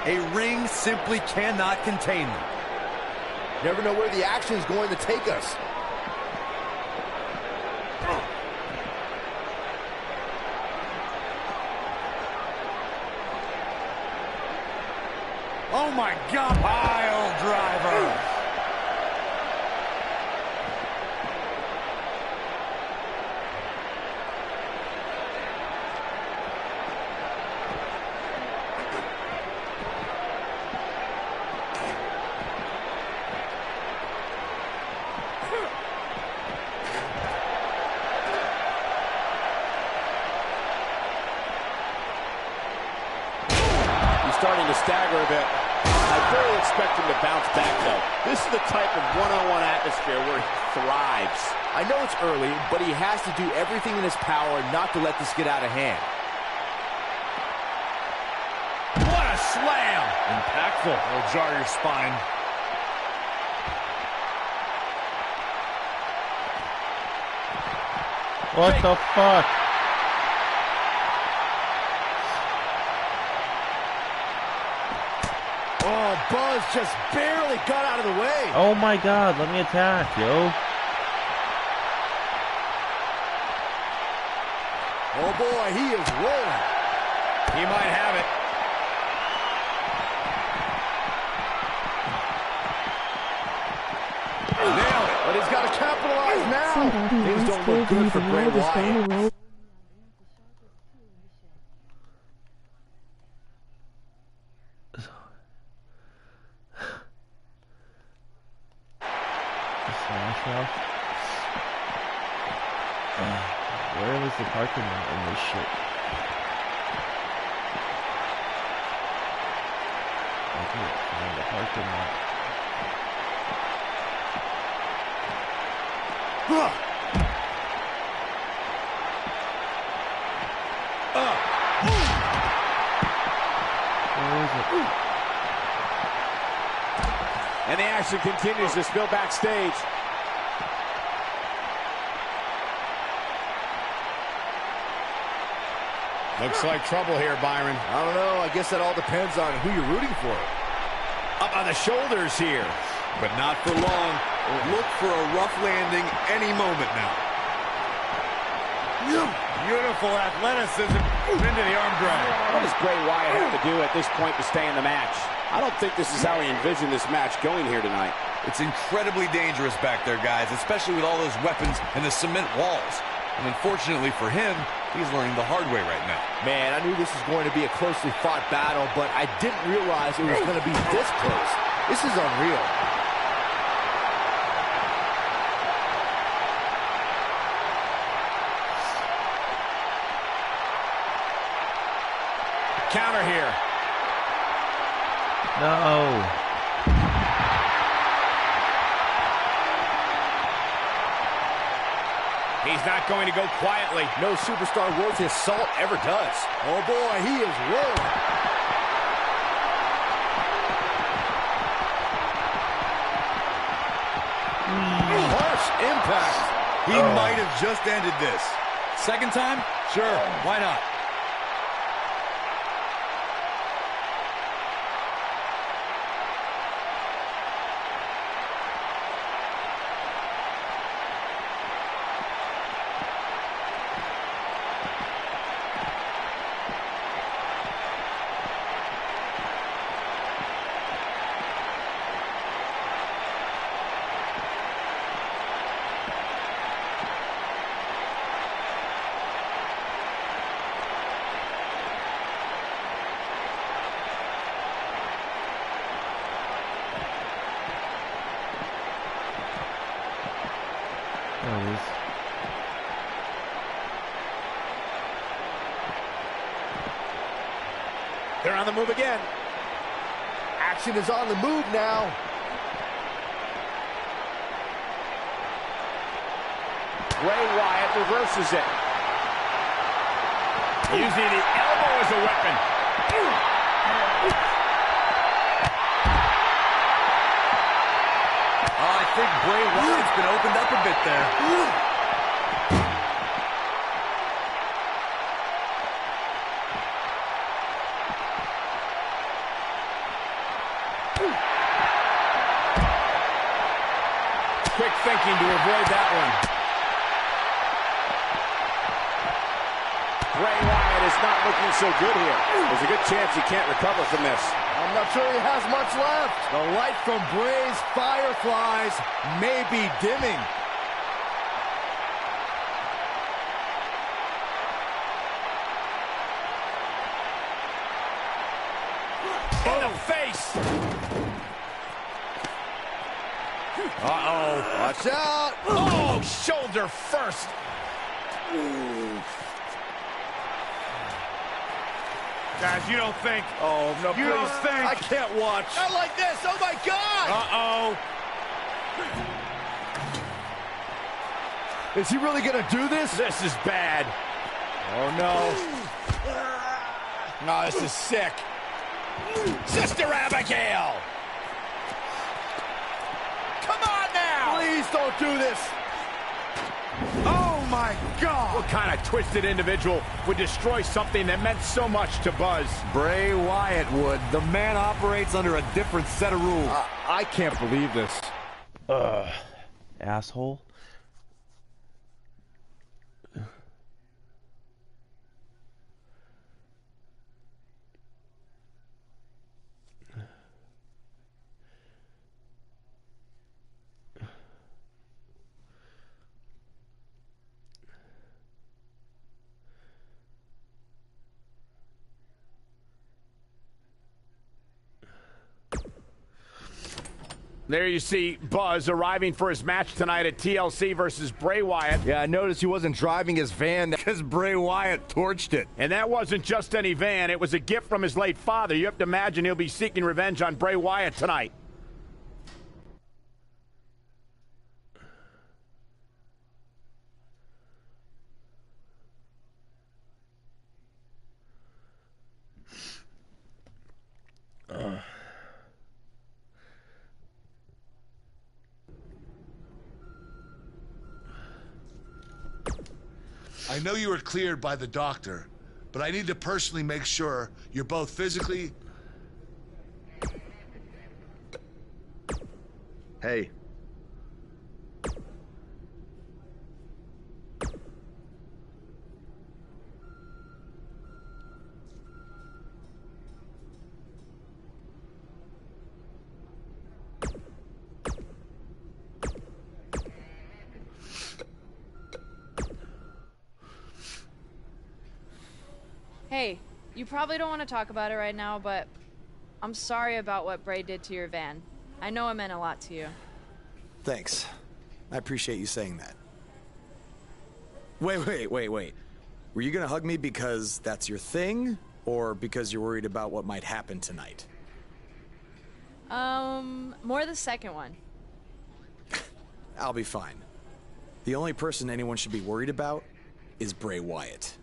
[SPEAKER 3] A ring simply cannot contain them. Never know where the action is going to take us.
[SPEAKER 19] Oh my God, pile driver.
[SPEAKER 2] Starting to stagger a bit. I fully expect him to bounce back, though. This is the type of one-on-one atmosphere where he thrives.
[SPEAKER 5] I know it's early, but he has to do everything in his power not to let this get out of hand.
[SPEAKER 19] What a slam! Impactful. It'll jar your spine.
[SPEAKER 12] What the fuck?
[SPEAKER 3] Oh, Buzz just barely got out of the way.
[SPEAKER 12] Oh my God, let me attack, yo.
[SPEAKER 3] Oh boy, he is rolling. He might have it. Nailed it. But he's got to capitalize now. Things don't look good for Bray Wyatt.
[SPEAKER 12] Where was the parking lot in this shit? I can't find the parking lot. Where is it?
[SPEAKER 2] And the action continues to spill backstage.
[SPEAKER 3] Looks like trouble here, Byron. I don't know. I guess that all depends on who you're rooting for. Up on the shoulders here.
[SPEAKER 14] But not for long. Look for a rough landing any moment now.
[SPEAKER 19] Beautiful athleticism into the arm drag.
[SPEAKER 2] What does Bray Wyatt have to do at this point to stay in the match? I don't think this is how he envisioned this match going here tonight.
[SPEAKER 14] It's incredibly dangerous back there, guys, especially with all those weapons and the cement walls. And unfortunately for him, he's learning the hard way right now.
[SPEAKER 5] Man, I knew this was going to be a closely fought battle, but I didn't realize it was going to be this close. This is unreal.
[SPEAKER 3] Counter here.
[SPEAKER 12] No.
[SPEAKER 6] He's not going to go quietly.
[SPEAKER 5] No superstar worth his salt ever does. Oh boy, he is rolling.
[SPEAKER 14] Harsh impact. He might have just ended this. Second time? Sure, why not?
[SPEAKER 12] There it is.
[SPEAKER 2] They're on the move again.
[SPEAKER 5] Action is on the move now.
[SPEAKER 6] Bray Wyatt reverses it. Using the elbow as a weapon.
[SPEAKER 14] I think Bray Wyatt's been opened up a bit there.
[SPEAKER 6] Quick thinking to avoid that one. Bray Wyatt is not looking so good here. There's a good chance he can't recover from this.
[SPEAKER 5] I'm not sure he has much left. The light from Bray's fireflies may be dimming.
[SPEAKER 6] In the face. Uh-oh.
[SPEAKER 5] Watch out.
[SPEAKER 6] Oh, shoulder first.
[SPEAKER 19] Guys, you don't think.
[SPEAKER 5] Oh, no,
[SPEAKER 19] You
[SPEAKER 5] please.
[SPEAKER 19] don't think.
[SPEAKER 5] I can't watch. Not like this. Oh, my God.
[SPEAKER 19] Uh-oh.
[SPEAKER 5] Is he really going to do this?
[SPEAKER 6] This is bad.
[SPEAKER 5] Oh, no.
[SPEAKER 6] No, this is sick. Sister Abigail. Come on now.
[SPEAKER 5] Please don't do this.
[SPEAKER 19] Oh, my God.
[SPEAKER 6] What kind of twisted individual would destroy something that meant so much to Buzz?
[SPEAKER 14] Bray Wyatt would. The man operates under a different set of rules.
[SPEAKER 5] I can't believe this.
[SPEAKER 12] Asshole.
[SPEAKER 6] There you see Buzz arriving for his match tonight at TLC versus Bray Wyatt.
[SPEAKER 5] Yeah, I noticed he wasn't driving his van
[SPEAKER 14] Because Bray Wyatt torched it.
[SPEAKER 6] And that wasn't just any van. It was a gift from his late father. You have to imagine he'll be seeking revenge on Bray Wyatt tonight.
[SPEAKER 9] I know you were cleared by the doctor, but I need to personally make sure you're both physically...
[SPEAKER 8] Hey.
[SPEAKER 16] Hey, you probably don't want to talk about it right now, but I'm sorry about what Bray did to your van. I know it meant a lot to you.
[SPEAKER 8] Thanks. I appreciate you saying that. Wait. Were you gonna hug me because that's your thing, or because you're worried about what might happen tonight?
[SPEAKER 16] More the second one.
[SPEAKER 8] I'll be fine.
[SPEAKER 20] The only person anyone should be worried about is Bray Wyatt.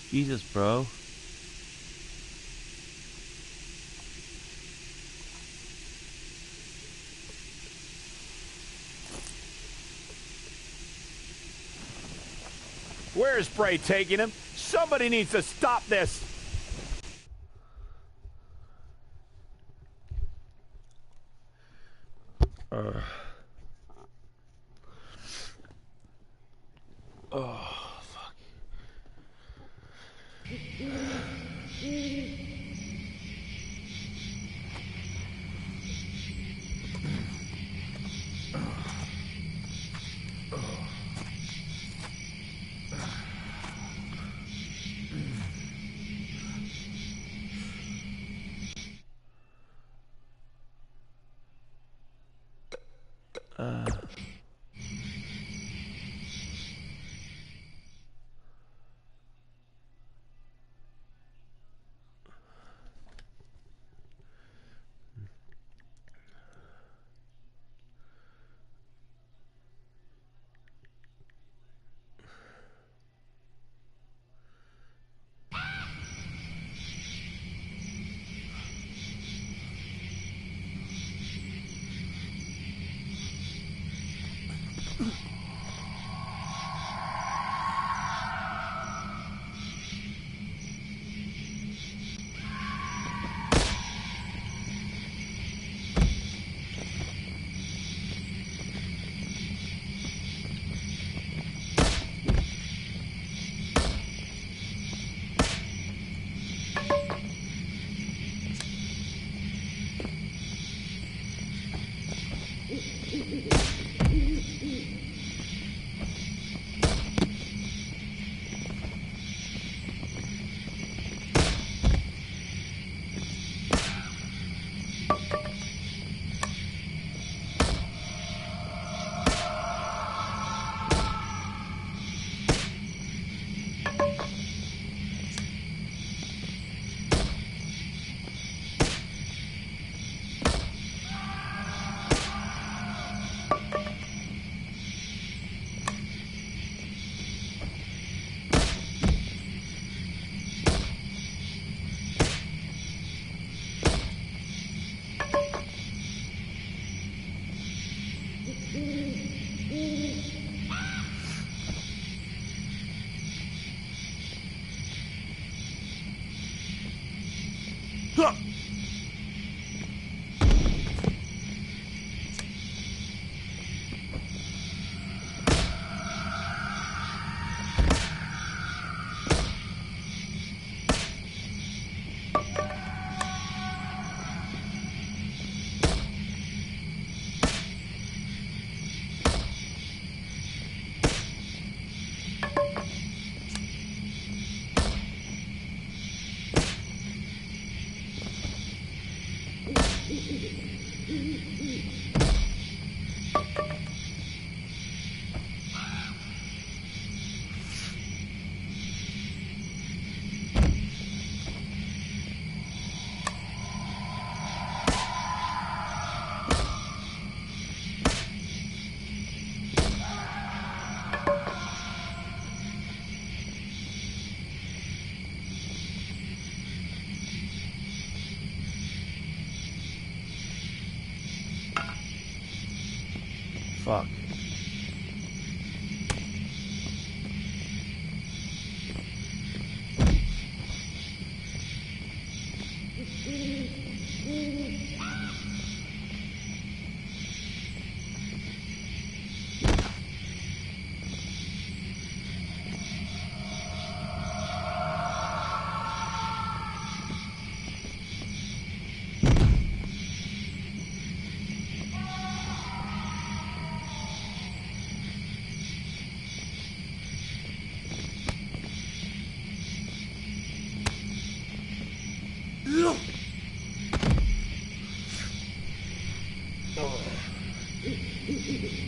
[SPEAKER 12] Jesus, bro.
[SPEAKER 2] Where's Bray taking him? Somebody needs to stop this.
[SPEAKER 12] Oh, fuck. Fuck. Triple H.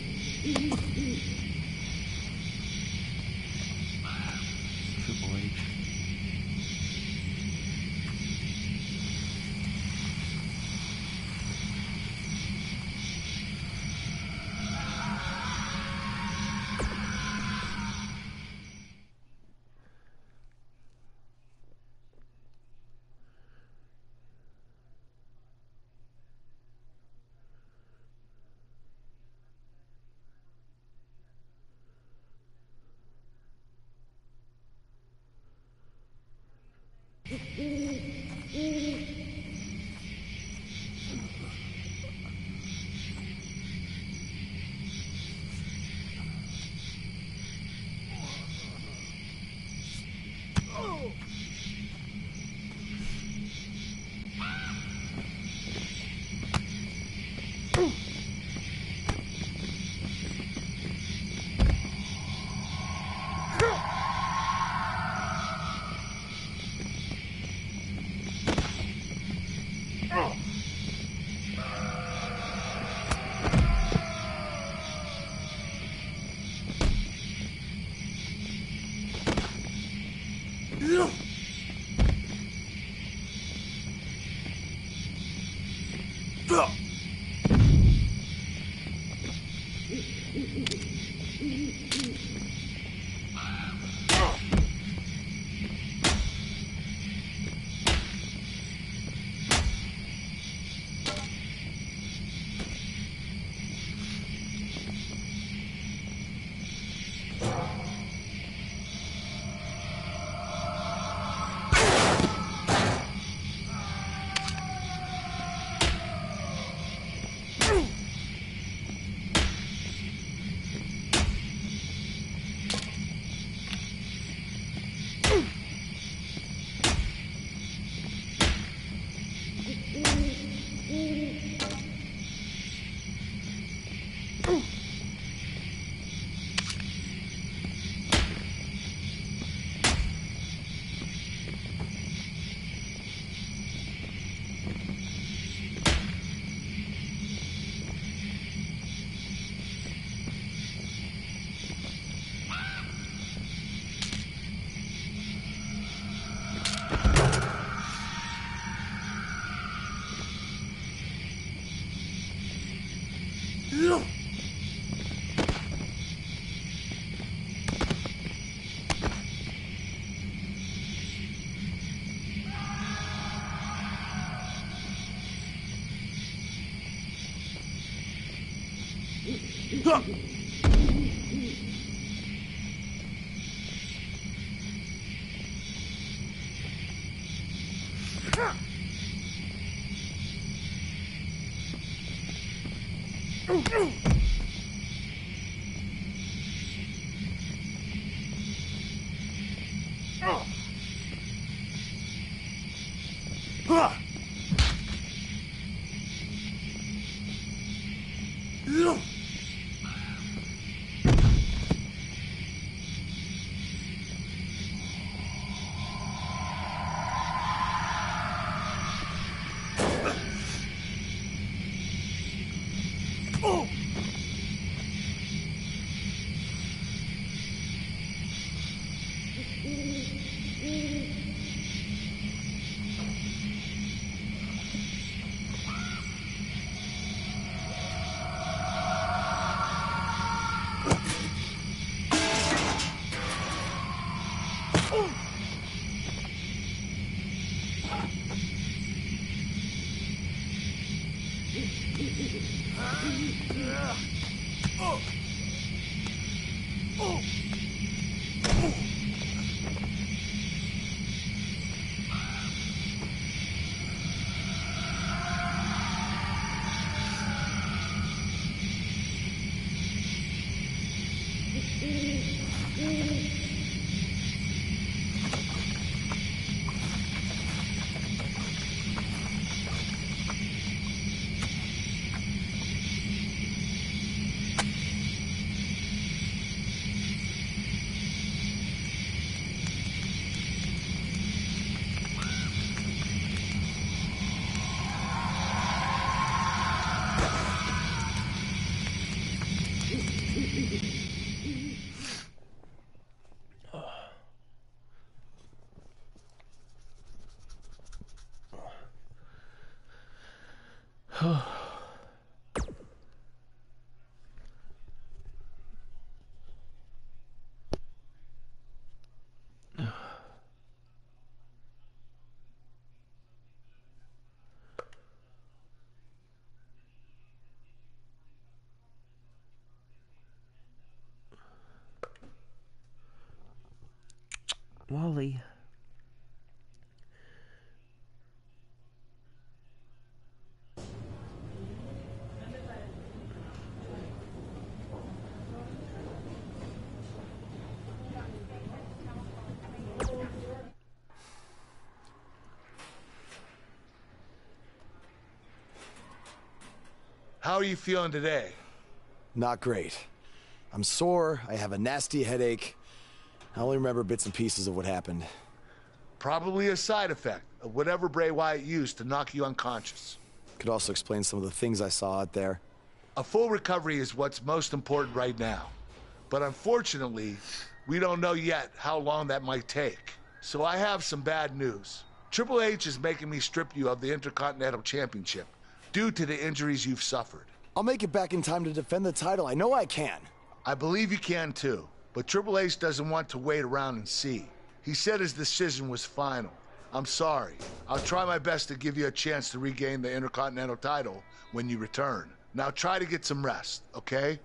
[SPEAKER 12] Wally.
[SPEAKER 9] How are you feeling today?
[SPEAKER 8] Not great. I'm sore, I have a nasty headache. I only remember bits and pieces of what happened.
[SPEAKER 9] Probably a side effect of whatever Bray Wyatt used to knock you unconscious.
[SPEAKER 8] Could also explain some of the things I saw out there.
[SPEAKER 9] A full recovery is what's most important right now. But unfortunately, we don't know yet how long that might take. So I have some bad news. Triple H is making me strip you of the Intercontinental Championship due to the injuries you've suffered.
[SPEAKER 8] I'll make it back in time to defend the title. I know I can.
[SPEAKER 9] I believe you can too, but Triple H doesn't want to wait around and see. He said his decision was final. I'm sorry. I'll try my best to give you a chance to regain the Intercontinental title when you return. Now try to get some rest, okay?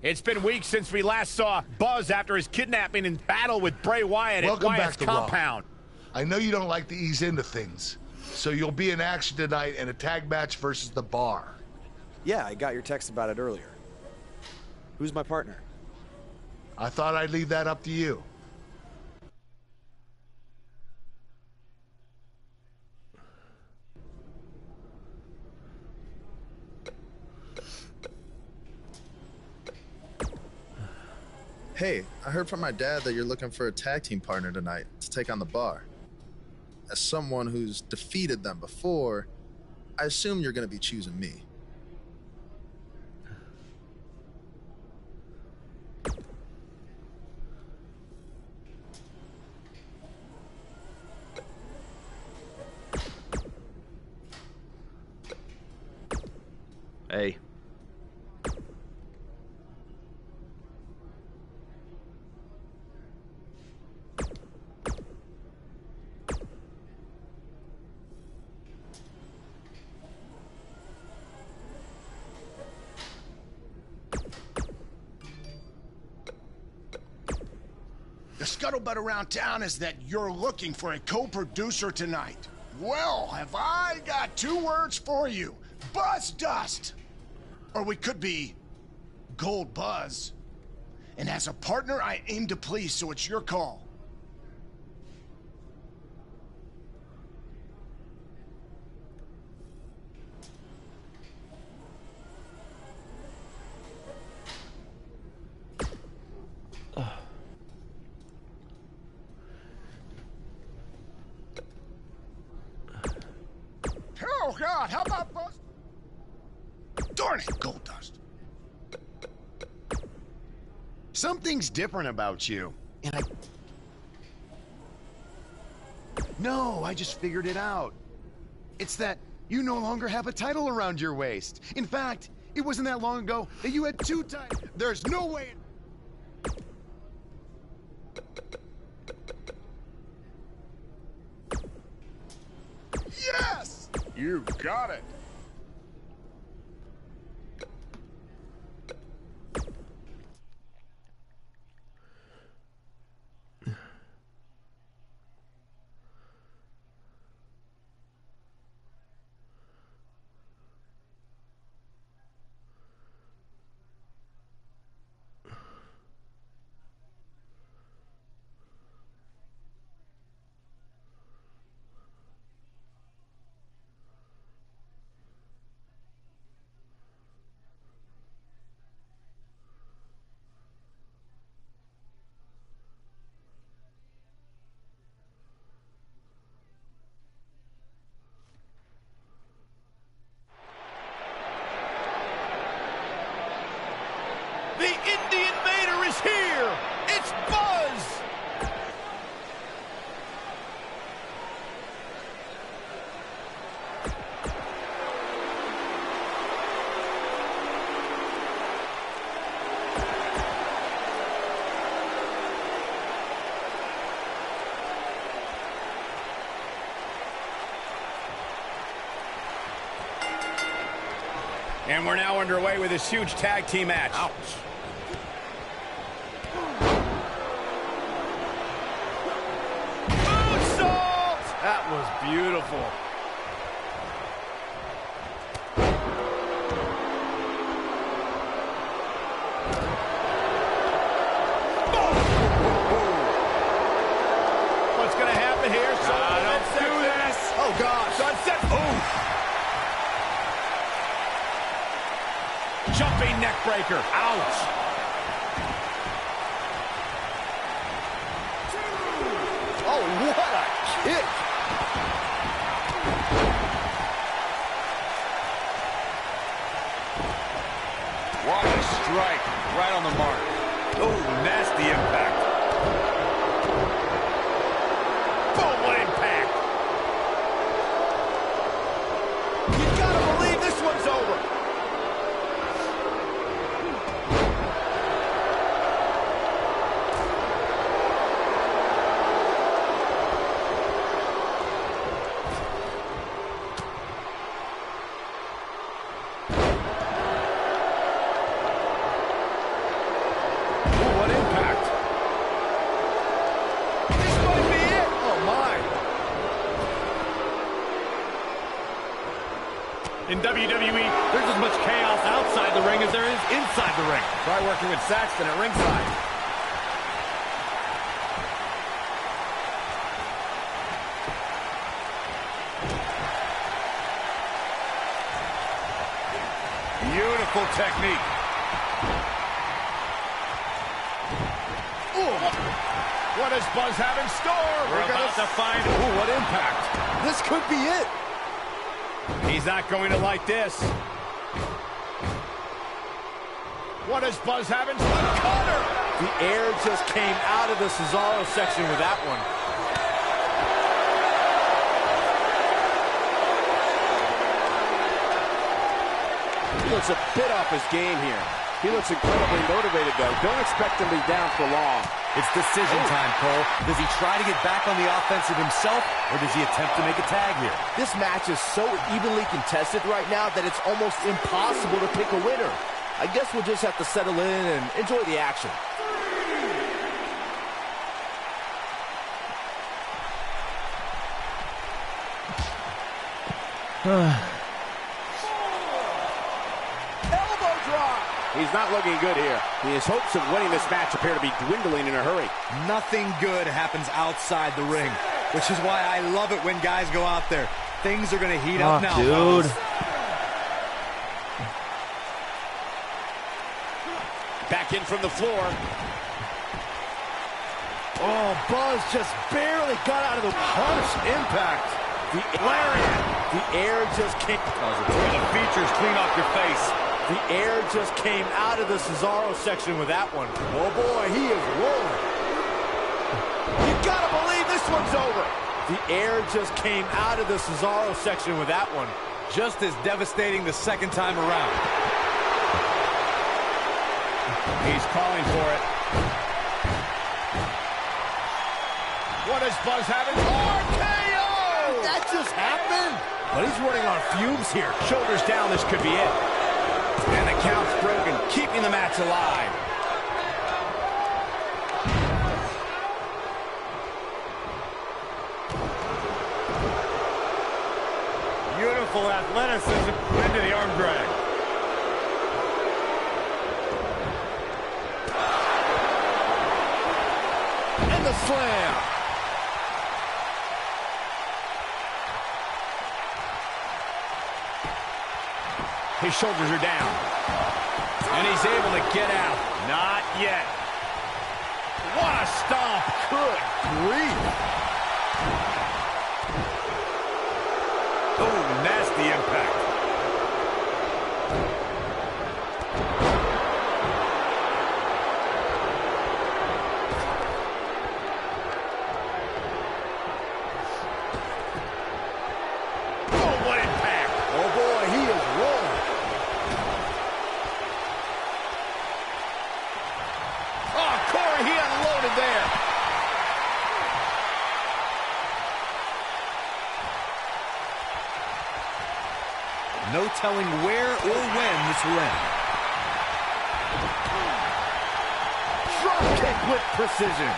[SPEAKER 6] It's been weeks since we last saw Buzz after his kidnapping and battle with Bray Wyatt at Wyatt's compound.
[SPEAKER 9] I know you don't like to ease into things, so you'll be in action tonight in a tag match versus The Bar.
[SPEAKER 20] Yeah, I got your text about it earlier. Who's my partner?
[SPEAKER 9] I thought I'd leave that up to you.
[SPEAKER 13] Hey, I heard from my dad that you're looking for a tag team partner tonight to take on The Bar. As someone who's defeated them before, I assume you're going to be choosing me.
[SPEAKER 20] Hey.
[SPEAKER 1] The scuttlebutt around town is that you're looking for a co-producer tonight. Well, have I got 2 words for you. Buzz Dust! Or we could be Gold Buzz. And as a partner, I aim to please, so it's your call. Oh, God, how about Buzz? Darn it, Goldust. Something's different about you. And No, I just figured it out. It's that you no longer have a title around your waist. In fact, it wasn't that long ago that you had 2 titles. There's no way... Yes! You got it.
[SPEAKER 2] The Indian Vader is here! It's Buzz! And we're now underway with this huge tag team match. Ouch.
[SPEAKER 3] That was beautiful.
[SPEAKER 2] What's going to happen here?
[SPEAKER 3] Don't do this.
[SPEAKER 2] Oh, gosh. Sunset. Ooh. Jumping neck breaker. Ouch.
[SPEAKER 5] Oh, what a kick.
[SPEAKER 14] What a strike. Right on the mark. Oh, nasty impact.
[SPEAKER 2] Boom, what impact. You gotta believe this one's over.
[SPEAKER 19] In WWE, there's as much chaos outside the ring as there is inside the ring.
[SPEAKER 2] Try working with Saxton at ringside.
[SPEAKER 19] Beautiful technique.
[SPEAKER 2] Ooh. What does Buzz have in store?
[SPEAKER 19] We're about to find... Ooh, what impact.
[SPEAKER 5] This could be it.
[SPEAKER 2] He's not going to like this. What does Buzz have in store? Cutter!
[SPEAKER 5] The air just came out of the Cesaro section with that one.
[SPEAKER 2] He looks a bit off his game here. He looks incredibly motivated, though. Don't expect him to be down for long.
[SPEAKER 3] It's decision time, Cole. Does he try to get back on the offensive himself, or does he attempt to make a tag here?
[SPEAKER 5] This match is so evenly contested right now that it's almost impossible to pick a winner. I guess we'll just have to settle in and enjoy the action.
[SPEAKER 2] He's not looking good here. His hopes of winning this match appear to be dwindling in a hurry.
[SPEAKER 3] Nothing good happens outside the ring, which is why I love it when guys go out there. Things are going to heat up now,
[SPEAKER 12] dude.
[SPEAKER 2] Back in from the floor.
[SPEAKER 5] Oh, Buzz just barely got out of the punch impact. The air just came.
[SPEAKER 19] The features clean off your face.
[SPEAKER 5] The air just came out of the Cesaro section with that one. Oh boy, he is rolling. You gotta believe this one's over. The air just came out of the Cesaro section with that one.
[SPEAKER 3] Just as devastating the second time around.
[SPEAKER 2] He's calling for it. What does Buzz have in RKO?
[SPEAKER 5] That just happened.
[SPEAKER 2] But he's running on fumes here. Shoulders down, this could be it. And the count's broken, keeping the match alive.
[SPEAKER 19] Beautiful athleticism into the arm drag.
[SPEAKER 5] And the slam.
[SPEAKER 2] His shoulders are down. And he's able to get out. Not yet. What a stomp.
[SPEAKER 5] Good grief.
[SPEAKER 19] Oh, nasty impact.
[SPEAKER 2] Oh, what impact.
[SPEAKER 5] Oh, boy, he is rolling.
[SPEAKER 2] Oh, Corey, he unloaded there.
[SPEAKER 3] No telling where or when this will end.
[SPEAKER 5] Drop kick with precision.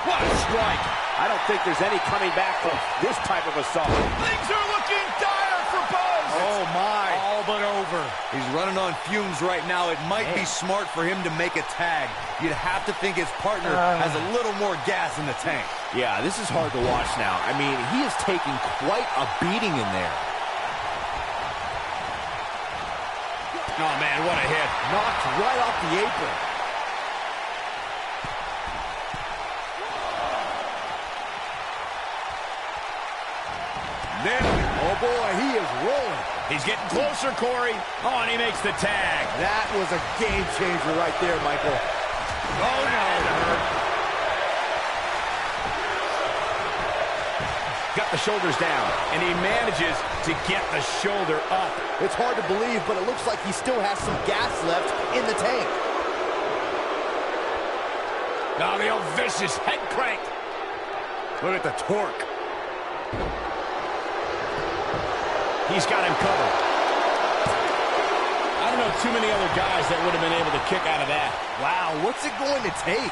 [SPEAKER 2] What a strike. I don't think there's any coming back from this type of assault. Things are looking dire for Buzz.
[SPEAKER 3] Oh, my. All but over. He's running on fumes right now. It might be smart for him to make a tag. You'd have to think his partner has a little more gas in the tank.
[SPEAKER 5] Yeah, this is hard to watch now. I mean, he is taking quite a beating in there.
[SPEAKER 2] Oh, man, what a hit.
[SPEAKER 5] Knocked right off the apron.
[SPEAKER 2] Then,
[SPEAKER 5] oh boy, he is rolling.
[SPEAKER 2] He's getting closer, Corey. Oh, and he makes the tag.
[SPEAKER 5] That was a game changer right there, Michael.
[SPEAKER 2] Oh, no. Got the shoulders down, and he manages to get the shoulder up.
[SPEAKER 5] It's hard to believe, but it looks like he still has some gas left in the tank.
[SPEAKER 2] Now the old vicious head crank. Look at the torque. He's got him covered. I don't know too many other guys that would have been able to kick out of that.
[SPEAKER 5] Wow, what's it going to take?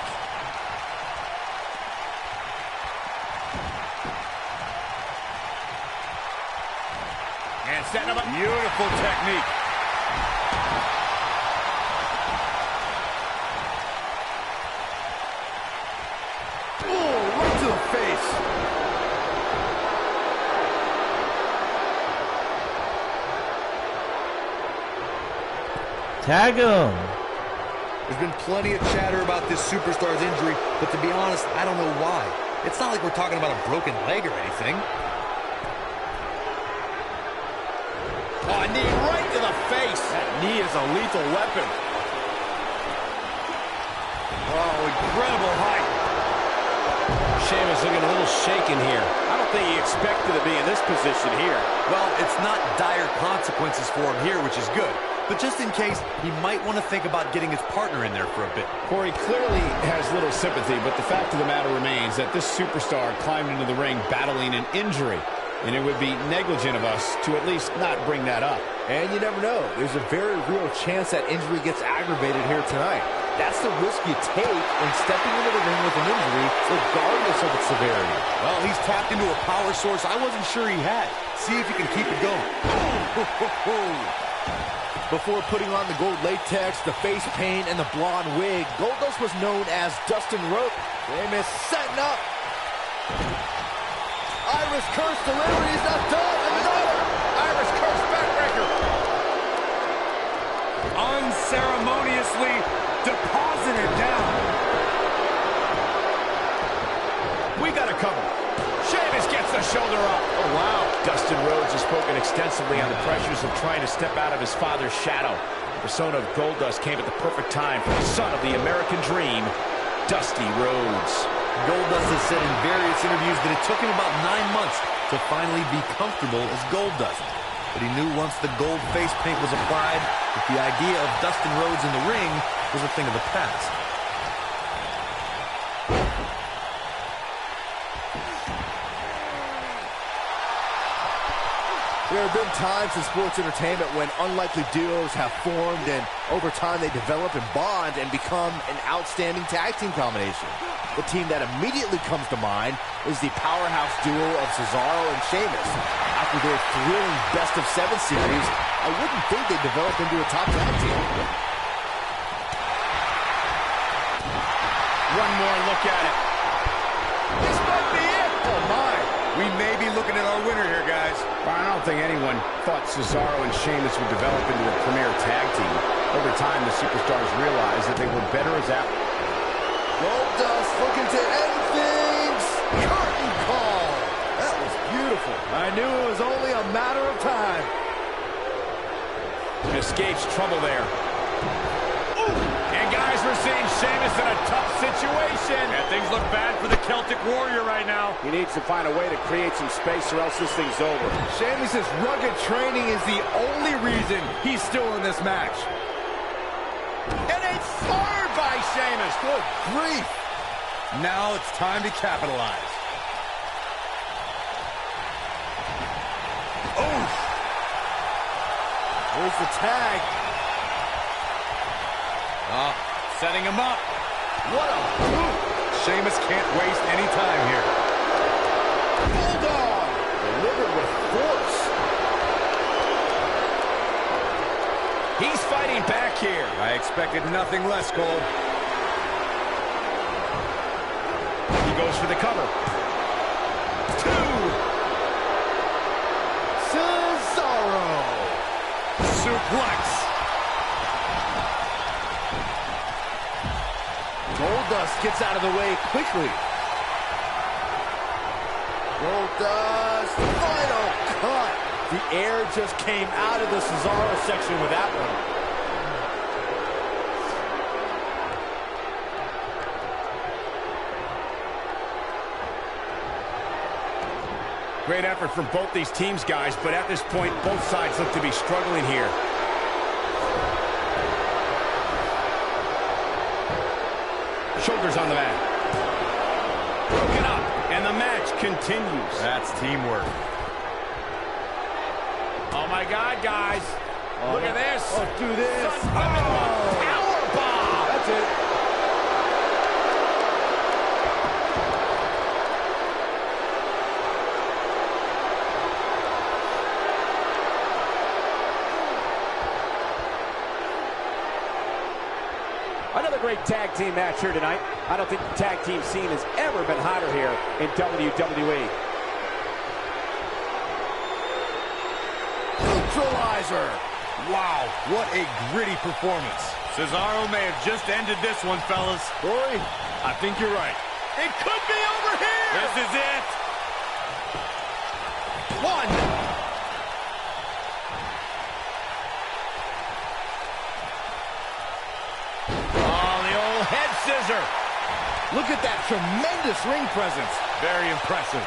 [SPEAKER 2] And setting him up.
[SPEAKER 14] Beautiful technique.
[SPEAKER 5] Oh, right to the face.
[SPEAKER 12] Tag him.
[SPEAKER 14] There's been plenty of chatter about this superstar's injury, but to be honest, I don't know why. It's not like we're talking about a broken leg or anything.
[SPEAKER 2] Oh, a knee right to the face.
[SPEAKER 5] That knee is a lethal weapon.
[SPEAKER 14] Oh, incredible height.
[SPEAKER 2] Sheamus looking a little shaken here. I don't think he expected to be in this position here.
[SPEAKER 14] Well, it's not dire consequences for him here, which is good. But just in case, he might want to think about getting his partner in there for a bit.
[SPEAKER 2] Corey clearly has little sympathy, but the fact of the matter remains that this superstar climbed into the ring battling an injury, and it would be negligent of us to at least not bring that up.
[SPEAKER 5] And you never know. There's a very real chance that injury gets aggravated here tonight. That's the risk you take in stepping into the ring with an injury, regardless of its severity.
[SPEAKER 14] Well, he's tapped into a power source I wasn't sure he had. See if he can keep it going.
[SPEAKER 5] Before putting on the gold latex, the face paint, and the blonde wig, Goldust was known as Dustin Rhodes. Sheamus setting up. Irish curse delivery is not done. Another Irish curse backbreaker.
[SPEAKER 19] Unceremoniously deposited down.
[SPEAKER 2] We got a cover. Sheamus gets the shoulder up. Oh, wow. Dustin Rhodes has spoken extensively on the pressures of trying to step out of his father's shadow. The persona of Goldust came at the perfect time for the son of the American Dream, Dusty Rhodes.
[SPEAKER 14] Goldust has said in various interviews that it took him about 9 months to finally be comfortable as Goldust. But he knew once the gold face paint was applied that the idea of Dustin Rhodes in the ring was a thing of the past.
[SPEAKER 5] There have been times in sports entertainment when unlikely duos have formed, and over time they develop and bond and become an outstanding tag team combination. The team that immediately comes to mind is the powerhouse duo of Cesaro and Sheamus. After their thrilling best-of-7 series, I wouldn't think they'd develop into a top tag team.
[SPEAKER 2] One more look at it.
[SPEAKER 5] This might be it. Oh, my.
[SPEAKER 14] We may be looking at our winner here, guys.
[SPEAKER 2] Well, I don't think anyone thought Cesaro and Sheamus would develop into a premier tag team. Over time, the superstars realized that they were better as apples.
[SPEAKER 5] Goldust looking to end things. Curtain call. That was beautiful. I knew it was only a matter of time.
[SPEAKER 2] Escapes trouble there. And guys, we're seeing Sheamus in a tough situation.
[SPEAKER 19] Yeah, things look bad for the Celtic Warrior right now.
[SPEAKER 2] He needs to find a way to create some space or else this thing's over.
[SPEAKER 5] Sheamus' rugged training is the only reason he's still in this match.
[SPEAKER 2] And it's fired by Sheamus.
[SPEAKER 5] Good grief.
[SPEAKER 14] Now it's time to capitalize.
[SPEAKER 5] Oof. There's the tag.
[SPEAKER 14] Setting him up.
[SPEAKER 5] What a move.
[SPEAKER 14] Sheamus can't waste any time here.
[SPEAKER 5] Bulldog. Delivered with force.
[SPEAKER 2] He's fighting back here.
[SPEAKER 14] I expected nothing less, Cole.
[SPEAKER 2] He goes for the cover. 2.
[SPEAKER 5] Cesaro.
[SPEAKER 14] Suplex.
[SPEAKER 5] Goldust gets out of the way quickly. Goldust, final cut. The air just came out of the Cesaro section with that one.
[SPEAKER 2] Great effort from both these teams, guys, but at this point, both sides look to be struggling here. Shoulders on the mat. Broken up, and the match continues.
[SPEAKER 14] That's teamwork.
[SPEAKER 2] Oh, my God, guys. Look at this.
[SPEAKER 5] Let's do this.
[SPEAKER 2] Powerbomb.
[SPEAKER 5] That's it.
[SPEAKER 2] Another great tag team match here tonight. I don't think the tag team scene has ever been hotter here in WWE.
[SPEAKER 3] Neutralizer. Wow, what a gritty performance.
[SPEAKER 19] Cesaro may have just ended this one, fellas.
[SPEAKER 3] Corey, I think you're right.
[SPEAKER 19] It could be over here. This is it.
[SPEAKER 3] One.
[SPEAKER 19] Oh, the old head scissor.
[SPEAKER 3] Look at that tremendous ring presence.
[SPEAKER 19] Very impressive.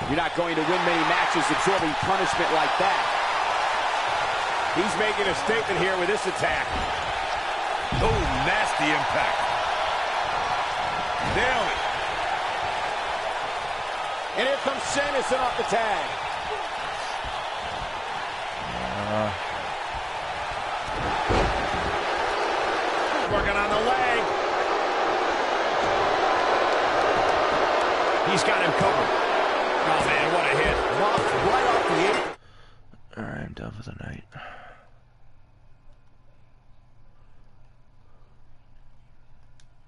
[SPEAKER 2] You're not going to win many matches absorbing punishment like that.
[SPEAKER 19] He's making a statement here with this attack. Oh, nasty impact. Nailed it.
[SPEAKER 2] And here comes Sheamus off the tag.
[SPEAKER 19] Working on the leg.
[SPEAKER 6] He's got him covered.
[SPEAKER 19] Oh, man, what a hit.
[SPEAKER 5] Knocked right off the apron.
[SPEAKER 12] Alright, I'm done for the night.